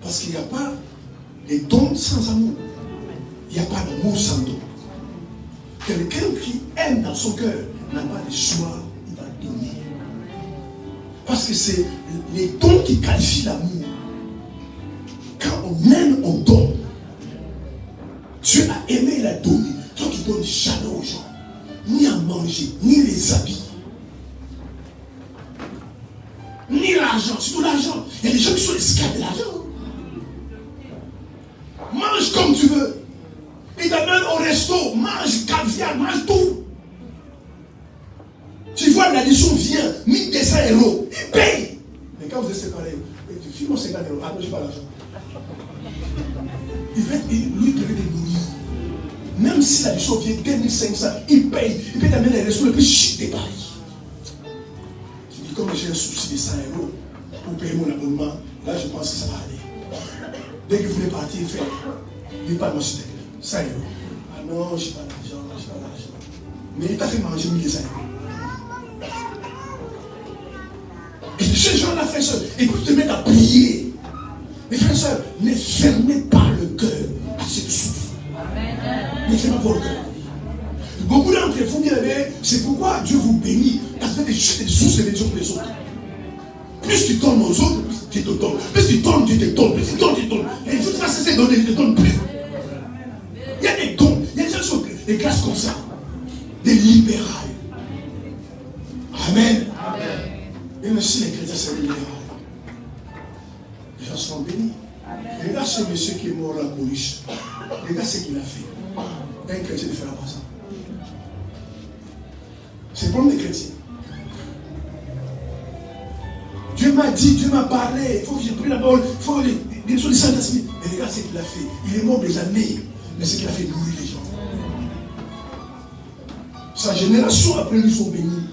Parce qu'il n'y a pas de dons sans amour. Il n'y a pas d'amour sans don. Quelqu'un qui aime dans son cœur n'a pas de choix, il va donner. Parce que c'est les dons qui qualifient l'amour. Quand on aime, on donne. Dieu a aimé, il a donné. Toi, tu donnes jamais aux gens. ni à manger, ni les habits, ni l'argent, surtout l'argent. Il y a des gens qui sont esclaves de l'argent. Mange comme tu veux. Ils t'amènent au resto, mange caviar, mange tout. Tu vois, l'addition vient, 1200 €. Il paye. Mais quand vous êtes séparés, tu files 50 €. Ah non, je n'ai pas l'argent. Lui, il peut te nourrir. Même si l'addition vient 2500, il paye. Il peut t'amener les restos les plus chics des Paris. Tu dis, comme j'ai un souci de 100 € pour payer mon abonnement, là, je pense que ça va aller. Dès que vous voulez partir, il fait, il pas de moi, 100 €. Ah non, je n'ai pas d'argent, je n'ai pas d'argent. Mais il t'a fait manger 1200 €. Et ces gens-là, frères et sœurs, et puis te mettent à prier. Mes frères et sœurs, ne fermez pas le cœur à ce qui souffre. Ne fermez pas le cœur. Beaucoup d'entre vous, bien aimés, c'est pourquoi Dieu vous bénit. Parce que des sources de bénédiction pour les autres. Plus tu donnes aux autres, plus tu te donnes. Plus tu donnes, tu te donnes. Plus tu donnes, tu te donnes. Et les autres, ça cesse de donner, tu te donnes plus. Il y a des dons, il y a des gens qui sont des classes comme ça. Des libérales. Amen. Même si les chrétiens sont libéraux, les gens seront bénis. Regarde ce monsieur qui est mort à Boris. Regarde ce qu'il a fait. Un chrétien ne fera pas ça. C'est le problème des chrétiens. Dieu m'a dit, Dieu m'a parlé, il faut que j'ai pris la parole, il faut les choses du Saint-Esprit. Mais regarde ce qu'il a fait. Il est mort des années, mais ce qu'il a fait nourrir les gens. Sa génération après lui sont bénis.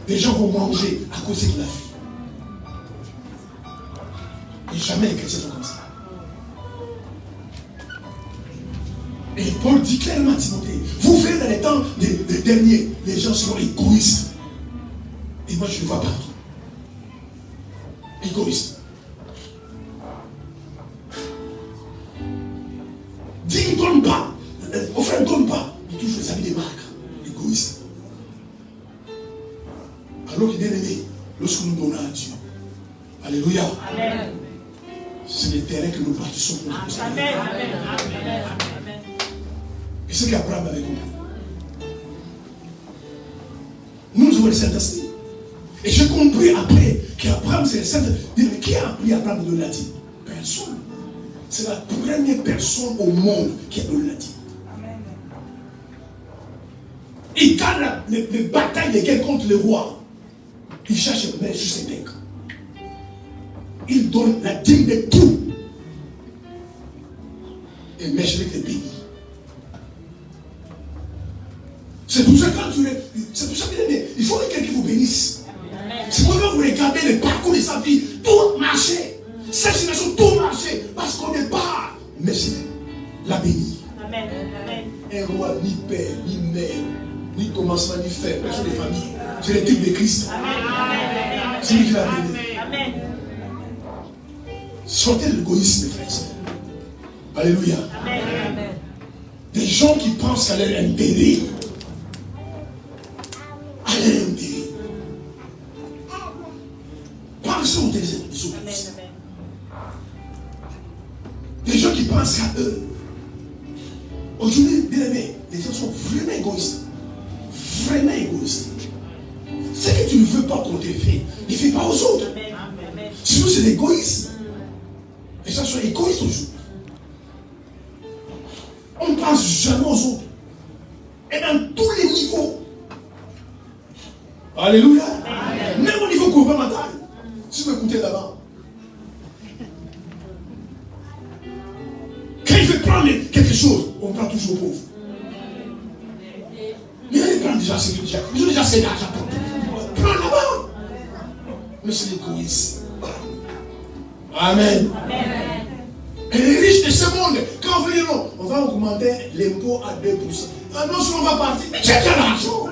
Les gens vont manger à cause de ce qu'il a fait. Et jamais les chrétiens sont comme ça. Et Paul dit clairement à Timothée, vous verrez dans les temps des derniers, les gens seront égoïstes. Et moi je le vois partout. Égoïste. Dis, ne donne pas. Au frère, ne donne pas. Il touche les amis des marques. Égoïste. Alors qu'il est aimé, lorsque nous donnons à Dieu. Alléluia. Amen. C'est le terrain que nous bâtissons pour nous. Amen. Amen. Et c'est qu'Abraham avait compris. Nous avons le Saint-Esprit. Et j'ai compris après qu'Abraham, c'est le Saint-Esprit. Mais qui a appris à Abraham de donner la dîme? Personne. C'est la première personne au monde qui a donné la dîme. Et quand les batailles de guerre contre le roi, il cherche à mettre sur ses becs. Il donne la dîme de tout. Et Meshach les bénit. C'est pour ça que c'est pour ça qu'il faut que quelqu'un vous bénisse. C'est pourquoi vous regardez le parcours de sa vie, tout marchait. Cette génération, tout marchait. Parce qu'on n'est pas Meshach l'a béni. Amen. Un roi, ni père, ni mère, ni commencement, ni frère, personne de famille. C'est le type de Christ. C'est lui qui l'a béni. Amen. Sortez de l'égoïsme, mes frères et sœurs. Alléluia. Amen. Des gens qui pensent qu'à leur intérêt. À leur intérêt. Pensez aux autres. Des gens qui pensent qu'à eux. Aujourd'hui, bien aimé, les gens sont vraiment égoïstes. Vraiment égoïstes. Ce que tu ne veux pas qu'on te fait, ne fais pas aux autres. Sinon, c'est l'égoïsme. Les gens sont égoïstes aujourd'hui. On ne pense jamais aux autres. Et dans tous les niveaux. Alléluia. Amen. Même au niveau gouvernemental. Si vous écoutez là-bas. Quand il veut prendre quelque chose, on prend toujours pauvre. Mais il prend déjà ce qu'il a. Ils ont déjà assez d'argent. Prends là-bas. Mais c'est l'égoïsme. Amen. Et les riches de ce monde, quand on veut dire non, on va augmenter l'impôt à 2%. Ah non, si on va partir, mais tu as de l'argent.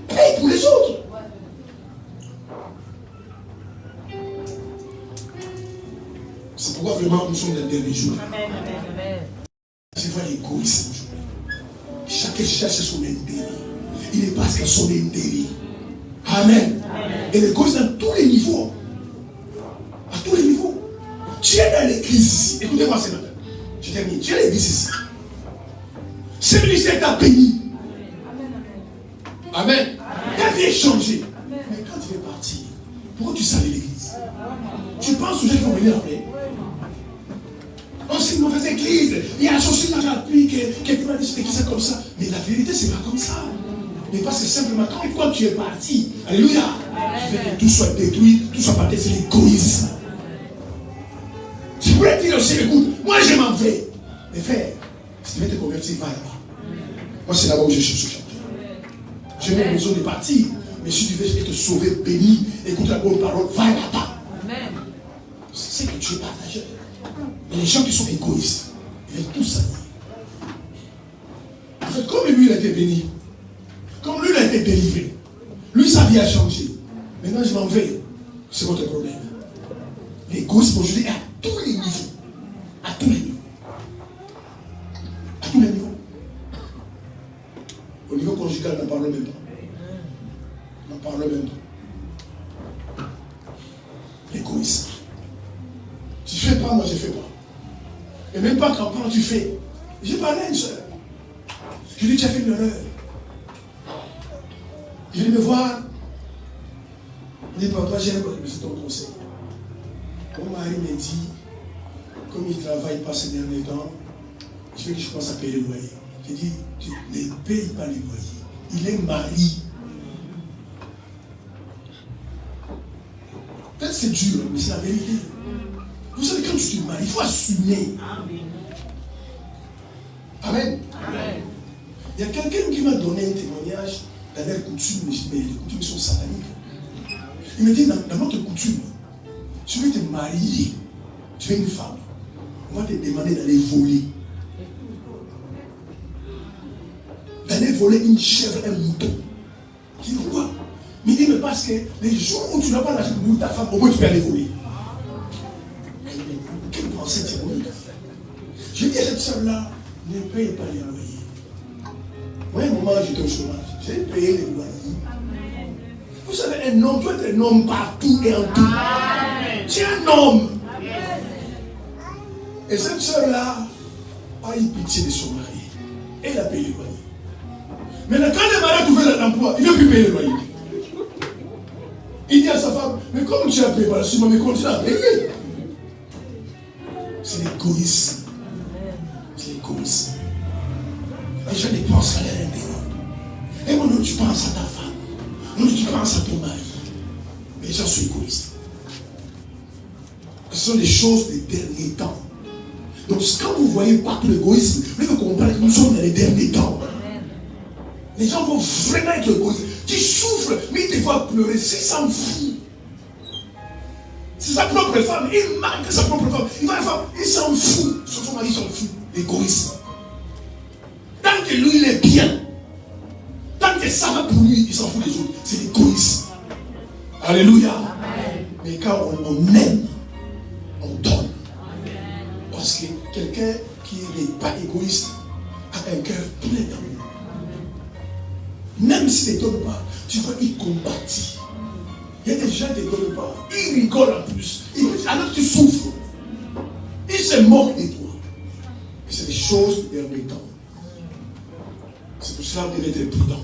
Paye pour les autres. C'est pourquoi vraiment nous sommes dans les derniers jours. C'est vrai l'égoïsme aujourd'hui. Chacun cherche son intérêt. Il n'est pas qu'à son intérêt. Amen. Et l'égoïsme dans tous les niveaux. À tous les niveaux. Tu es dans l'église ici. Écoutez-moi ce matin. Je termine. Tu es dans l'église ici. Ce ministère t'a béni. Amen. Ta vie est changée. Mais quand tu es parti, pourquoi tu salis l'église? Tu penses aux gens qui vont venir après? Oh, c'est une mauvaise église. Il y a la chaussure dans la pluie, quelqu'un m'a dit que c'est comme ça. Mais la vérité, c'est pas comme ça. Mais parce que simplement, quand tu es parti, alléluia, tu veux que tout soit détruit, tout soit parti, c'est l'égoïsme. Tu pourrais dire aussi, écoute, moi je m'en vais. Mais frère, si tu veux te convertir, va là-bas. Moi, c'est là-bas où je cherche ce changer. Je n'ai pas besoin de partir. Mais si tu veux te sauver, béni, écoute la bonne parole, va là-bas. C'est ce que tu es partagé. Et les gens qui sont égoïstes, ils veulent tout salir. En fait, comme lui, il a été béni, comme lui, il a été délivré, lui, sa vie a changé. Maintenant, je m'en vais. C'est votre problème. L'égoïsme aujourd'hui est à tous les niveaux. À tous les niveaux. À tous les niveaux. Au niveau conjugal, n'en parlons même pas. N'en parlons même pas. L'égoïsme. Tu ne fais pas, moi je ne fais pas. Et même pas quand tu fais. J'ai parlé à une soeur. Je lui ai dit, tu as fait une erreur. Je vais me voir. Il dit, papa, j'ai un ton conseil. Mon mari me dit, comme il ne travaille pas ces derniers temps, je veux que je pense à payer le loyer. Je dis, tu ne payes pas le loyer. Il est marié. Peut-être c'est dur, mais c'est la vérité. Vous savez, quand tu te maries, il faut assumer. Amen. Amen. Il y a quelqu'un qui m'a donné un témoignage dans les coutumes, mais les coutumes sont sataniques. Il me dit, dans notre coutume, tu veux te marier, tu es une femme, on va te demander d'aller voler. D'aller voler une chèvre, un mouton. Tu dis pourquoi? Mais il dit, mais parce que les jours où tu n'as pas l'argent pour ta femme, au moins tu peux aller voler. Quelle pensée diabolique. Je dis à cette soeur-là, ne paye pas les loyers. Moi, à un moment, j'étais au chômage. J'ai payé les loyers. Vous savez, un homme, tu dois être un homme partout et en tout. Tu es un homme. Et cette soeur-là a eu pitié de son mari. Elle a payé les loyers. Maintenant, quand le mari a trouvé l'emploi, il ne veut plus payer les loyers. Il dit à sa femme, mais comme tu as payé par la suite, mais continue à payer. C'est l'égoïsme. C'est l'égoïsme. Les gens ne pensent qu'à leur intérêt. Et maintenant, tu penses à ta femme. Maintenant, tu penses à ton mari. Mais les gens sont égoïstes. Ce sont des choses des derniers temps. Donc, quand vous voyez partout l'égoïsme, vous devez comprendre que nous sommes dans les derniers temps. Les gens vont vraiment être égoïstes. Tu souffres, mais ils te voient pleurer. C'est s'en fout. C'est sa propre femme. Il manque sa propre femme. Il va la femme. Il s'en fout. Son mari s'en fout. L'égoïsme. Tant que lui, il est bien. Tant que ça va pour lui, il s'en fout des autres. C'est l'égoïsme. Alléluia. Amen. Mais quand on aime, on donne. Amen. Parce que quelqu'un qui n'est pas égoïste a un cœur plein d'amour. Même s'il ne donne pas, tu vois, il compatit. Il y a des gens qui ne donnent pas. Ils rigolent en plus. Alors tu souffres. Ils se moquent de toi. Et c'est des choses du dernier temps. C'est pour cela que vous devez être prudent.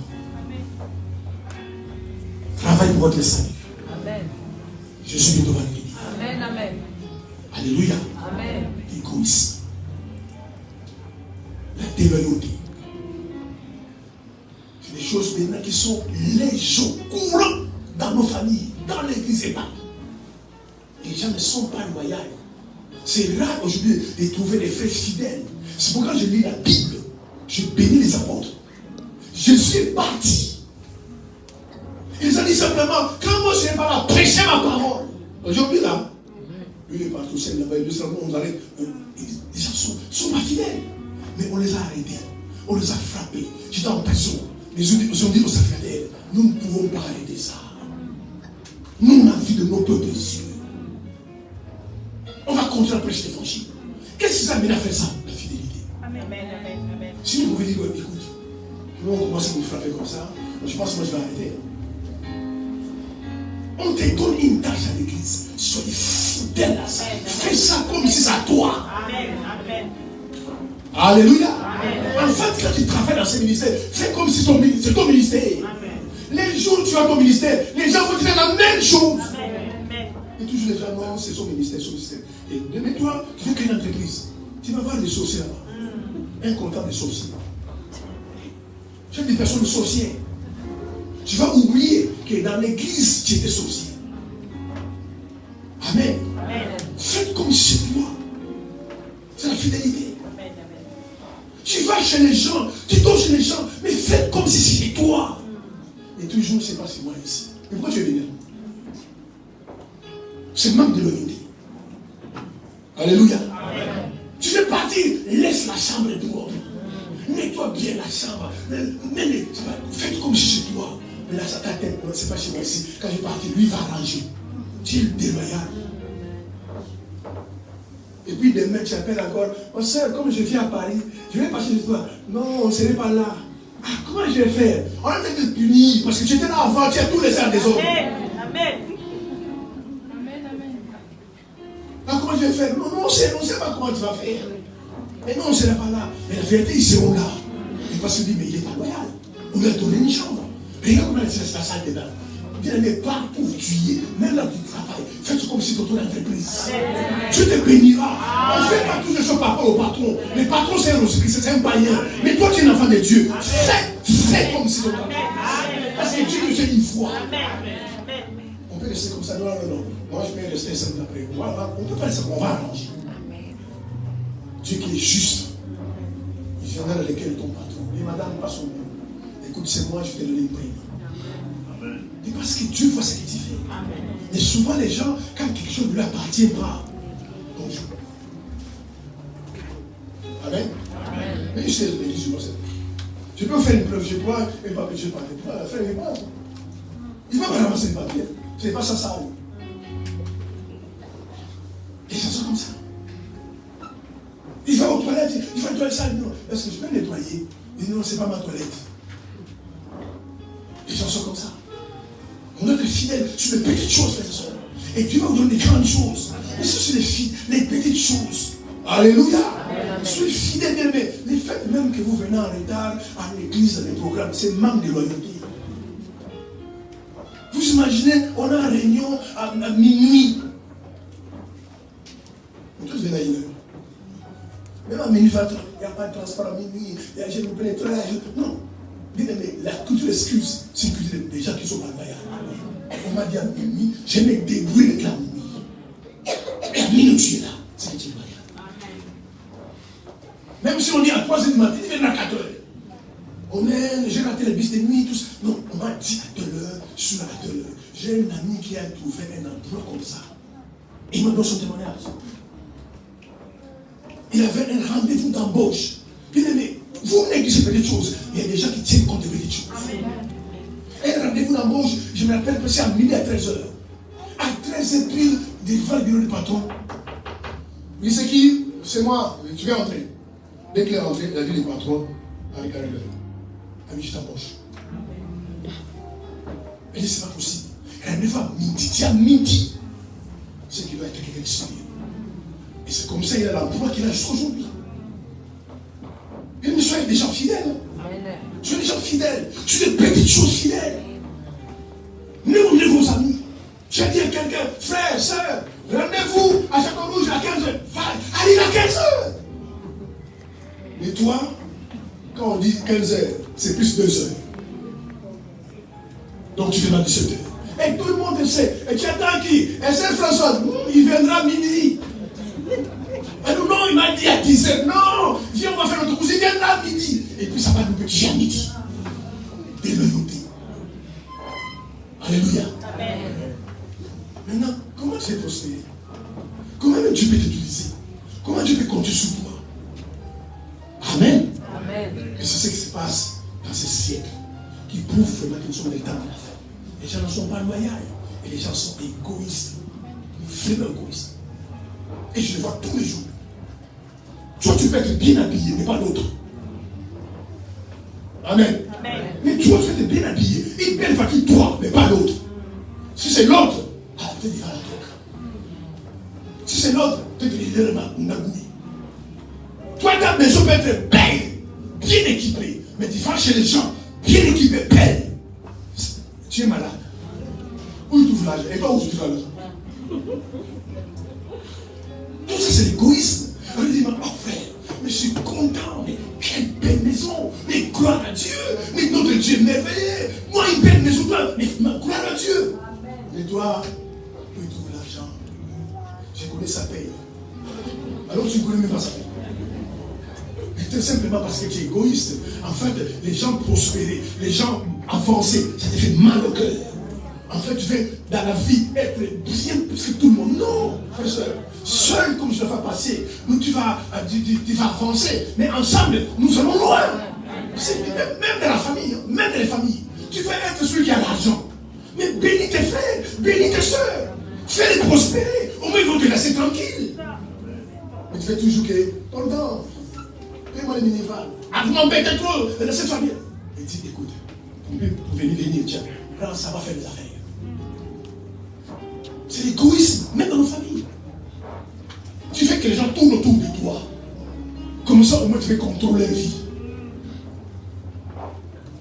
Travaille pour votre salut. Amen. Je suis devant l'église. Amen, amen. Alléluia. Amen. L'égoïsme. La déloyauté. C'est des choses maintenant qui sont légion, courantes dans nos familles, dans l'église et partout. Les gens ne sont pas loyaux. C'est rare aujourd'hui de trouver des frères fidèles. C'est pourquoi je lis la Bible. Je bénis les apôtres. Jésus est parti. Ils ont dit simplement, quand moi je n'ai pas là, prêcher ma parole. Aujourd'hui là, lui il est parti au ciel là-bas, on allait. Les gens ne sont pas fidèles. Mais on les a arrêtés. On les a frappés. J'étais en prison. Ils ont dit aux infidèles, nous ne pouvons pas arrêter ça. Nous, on a vu de nos peuples yeux. On va continuer à prêcher l'évangile. Qu'est-ce qui s'amène à faire ça? La fidélité. Amen, amen, amen. Si vous pouvez dire, écoute, nous on commence à vous frapper comme ça, je pense que moi je vais arrêter. On te donne une tâche à l'église. Soyez fidèle à ça. Fais ça comme si c'est à toi. Amen, amen. Alléluia. Amen. En fait, quand tu travailles dans ce ministère, fais comme si c'est ton ministère. Les jours où tu as ton ministère, les gens vont dire la même chose. Et toujours les gens, non, c'est son ministère, son ministère. Et demain, toi, tu veux créer une entreprise. Tu vas voir des sorciers là-bas. Un comptable de sorciers. Tu as des personnes de sorciers. Tu vas oublier que dans l'église, tu étais sorcier. Amen. Faites comme chez toi. C'est la fidélité. Tu vas chez les gens, tu dors chez les gens, mais faites comme si c'était toi. Et toujours, c'est pas c'est moi ici. Mais pourquoi tu es venu? C'est manque de loyauté. Alléluia. Amen. Tu veux partir, laisse la chambre propre. Nettoie bien la chambre. Faites comme si c'est toi. Mais là, ça ta tête, c'est pas chez moi ici. Quand je parti, lui va arranger. Tu es déloyal. Et puis demain, tu appelles encore. Oh sœur, comme je viens à Paris, je vais passer chez toi. Non, on ne serait pas là. Ah, comment je vais faire? On va te punir parce que tu étais là avant, tu as tous les airs des autres. Amen. Ah, comment je vais faire? Non, on ne sait pas comment tu vas faire. Mais non, on ne serait pas là. Mais la vérité, ils seront là. Et parce qu'il dit, mais il n'est pas loyal. On lui a donné une chambre. Regarde comment c'est la salle dedans. Bien aimé, partout où tu y es, même là où tu travailles, fais comme si c'était ton entreprise. Tu te béniras. On ne fait pas toutes les choses par rapport au patron. Le patron, c'est un Jésus-Christ, c'est un païen. Mais toi, tu es un enfant de Dieu. Fais comme si c'était ton entreprise. Parce que Dieu nous fait une foi. On peut rester comme ça. Non. Moi, je peux rester simple après. On ne peut pas rester comme on va arranger. Dieu qui est juste. Il viendra dans lequel ton patron. Mais madame, pas son nom. Écoute, c'est moi, je vais te donner une prime. Et parce que Dieu voit ce que tu fais. Et souvent, les gens, quand quelque chose ne lui appartient pas, bonjour. Amen. Mais je sais, je peux faire une preuve chez toi, et pas que je parle de toi, faire une preuve. Il va pas ramasser le papier. C'est pas ça, ça. Et ça sort comme ça. Il va aux toilettes, il va nettoyer ça. Non, est-ce que je peux nettoyer? Il dit non, c'est pas ma toilette. Les gens sont comme ça. On doit être fidèle sur les petites choses, frères et sœurs. Et Dieu va vous donner des grandes choses. Mais ce sont les petites choses. Alléluia. Soyez fidèles, bien aimés. Les fêtes même que vous venez en retard à l'église, dans les programmes, c'est manque de loyauté. Vous imaginez, on a une réunion à minuit. Vous tous venez à une heure. Même à minuit, il n'y a pas de transport à minuit, il y a un pénétrage. Non. Bien aimé, la culture excuse, c'est une culture des gens qui sont dans le maillard. On m'a dit à minuit, je me débrouille avec la minuit. Et à minuit, tu es là. C'est que tu es loyal. Même si on dit à 3h du matin, il vient à 4h. J'ai raté le bus de nuit, tout ça. Non, on m'a dit à 2h, sur la 2h. J'ai un ami qui a trouvé un endroit comme ça. Il m'a donné son témoignage. Il avait un rendez-vous d'embauche. Bien aimé, vous négligez ces petites choses. Il y a des gens qui tiennent compte des petites choses. Un rendez-vous d'embauche, je me rappelle que c'est à minuit à 13h. À 13h pile, devant le bureau du patron. Il dit c'est qui? C'est moi, tu viens entrer. Dès qu'il est rentré, il a vu le patron avec un regard. Il a mis juste ta poche. Il dit c'est pas possible. Rendez-vous à midi. C'est à midi. C'est qu'il doit être quelqu'un de sérieux. Et c'est comme ça qu'il a l'emploi qu'il a jusqu'aujourd'hui. Et soyez des gens fidèles. Soyez des gens fidèles. Soyez des petites choses fidèles. Néonez vos amis. J'ai dit à quelqu'un, frère, soeur, rendez-vous à Château Rouge à 15h. Allez à 15h. Mais toi, quand on dit 15h, c'est plus 2h. Donc tu viens à 17h. Et tout le monde le sait. Et tu attends qui? Et c'est François. Il viendra minuit. Et non, il m'a dit à 10h. Non, viens, on va faire notre course. Il viendra à midi. Et puis ça va nous petit à midi. Des loyautés. Alléluia. Amen. Maintenant, comment tu es prospéré? Comment même Dieu peut t'utiliser? Comment Dieu peut compter sur toi? Amen. Amen. Et c'est ce qui se passe dans ces siècles qui prouvent vraiment que nous sommes des temps de la fin. Les gens ne sont pas loyaux et les gens sont égoïstes. Vraiment égoïstes. Et je le vois tous les jours. Toi, tu peux être bien habillé, mais pas l'autre. Amen. Amen. Mais toi, tu peux être bien habillé. Une belle voiture, toi, mais pas l'autre. Si c'est l'autre, peut-être il va la drogue. Si c'est l'autre, peut-être il est une magouille. Toi, ta maison peut être belle. bien équipés. Mais tu vas chez les gens bien équipés, belles. Tu es malade. Où tu trouves l'argent? Et toi, où tu trouves l'argent? Tout ça, c'est l'égoïsme. On lui dit, oh frère, mais je suis content, mais quelle belle maison, mais gloire à Dieu, mais notre Dieu est merveilleux. Moi, une belle maison, toi, mais gloire à Dieu. Mais toi, où il trouve l'argent? Je connais sa paye. Alors tu ne connais même pas sa paye. C'est simplement parce que tu es égoïste. En fait, les gens prospérer, les gens avancer, ça te fait mal au cœur. En fait, tu veux dans la vie être bien plus que tout le monde. Non, frère, seul comme je le fais passer, nous, tu vas avancer. Mais ensemble, nous allons loin. Même dans la famille, même dans les familles. Tu veux être celui qui a l'argent. Mais bénis tes frères, bénis tes soeurs. Fais-les prospérer. Au moins, ils vont te laisser tranquille. Mais tu fais toujours que, tonton, paye-moi les minivales. Avant, bête trop, de cette famille. Et dis, écoute, vous pouvez venir, tiens, là, ça va faire des affaires. C'est l'égoïsme, même dans nos familles. Tu fais que les gens tournent autour de toi. Comme ça, au moins, tu peux contrôler leur vie.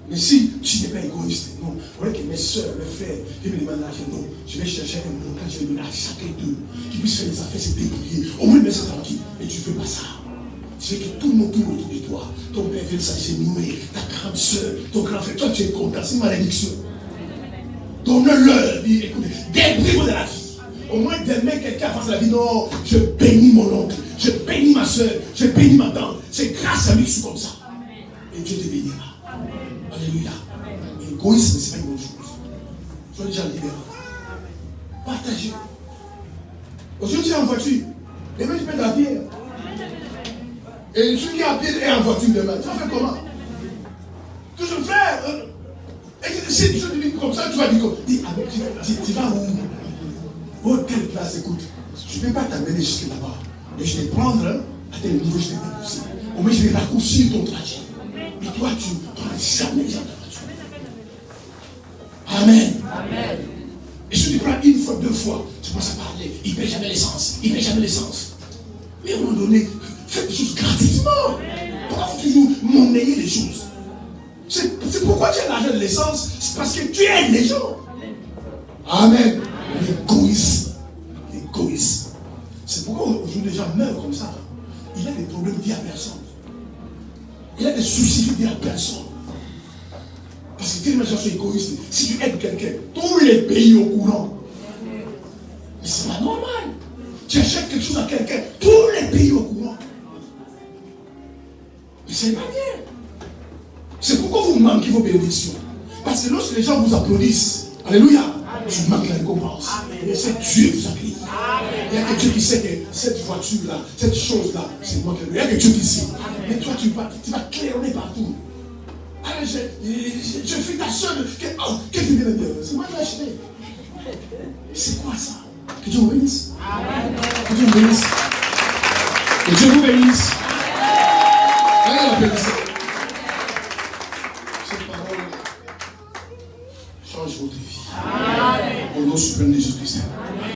Mais si tu n'es pas égoïste, non, il faudrait que mes soeurs, mes frères, qui me demandent l'argent, non, je vais chercher un montant, je vais donner à chacun d'eux, qui puisse faire des affaires, se débrouiller, au moins laisser tranquille. Mais tu ne veux pas ça. Tu veux que tout le monde tourne autour de toi. Ton père vient s'agenouiller, ta grande soeur, ton grand frère, toi tu es content, c'est une malédiction. Donne-leur, écoutez, débrouille-vous de la vie. Au moins demain, quelqu'un fasse la vie, non, je bénis mon oncle, je bénis ma soeur, je bénis ma tante. C'est grâce à lui que je suis comme ça. Et Dieu te bénira. Alléluia. L'égoïsme, ce n'est pas une bonne chose. Sois déjà libéré. Partagez. Aujourd'hui, tu es en voiture. Demain, tu peux être à pied. Et celui qui est à pied est en voiture demain. Tu vas faire comment? Toujours faire. Et si tu dis comme ça, tu vas dire comme. Dis, tu vas où? Oh, quelle place, écoute. Je ne vais pas t'amener jusque là-bas. Mais je vais prendre à tel niveau, je vais t'épousser. Au moins, je vais raccourcir ton trajet. Mais toi, tu ne prends jamais les gens de voiture. Amen. Amen. Et si tu prends une fois, deux fois, tu commences à parler. Il ne paie jamais l'essence. Il ne paie jamais l'essence. Mais à un moment donné, faites des choses gratuitement. Pourquoi vous toujours monnayer les choses? C'est pourquoi tu as l'argent de l'essence. C'est parce que tu aides les gens. Amen. L'égoïsme. L'égoïsme. C'est pourquoi aujourd'hui les gens meurent comme ça. Il a des problèmes liés à personne. Il a des soucis liés à personne. Parce que tellement les gens sont égoïstes. Si tu aides quelqu'un, tous les pays au courant. Mais c'est pas normal. Tu achètes quelque chose à quelqu'un, tous les pays au courant. Mais c'est pas bien. C'est pourquoi vous manquez vos bénédictions. Parce que lorsque les gens vous applaudissent, alléluia, tu manques la récompense. Et c'est Dieu qui vous applaudit. Il y a que Dieu qui sait que cette voiture-là, cette chose-là, c'est moi qui. Il y a que Dieu qui sait. Mais toi, tu vas claironner partout. Alors, je fais ta soeur. Qu'est-ce que tu viens de dire? C'est moi qui l'ai acheté. C'est quoi ça? Que Dieu vous bénisse. Que Dieu vous bénisse. Que Dieu vous bénisse. Allez, la bénisse.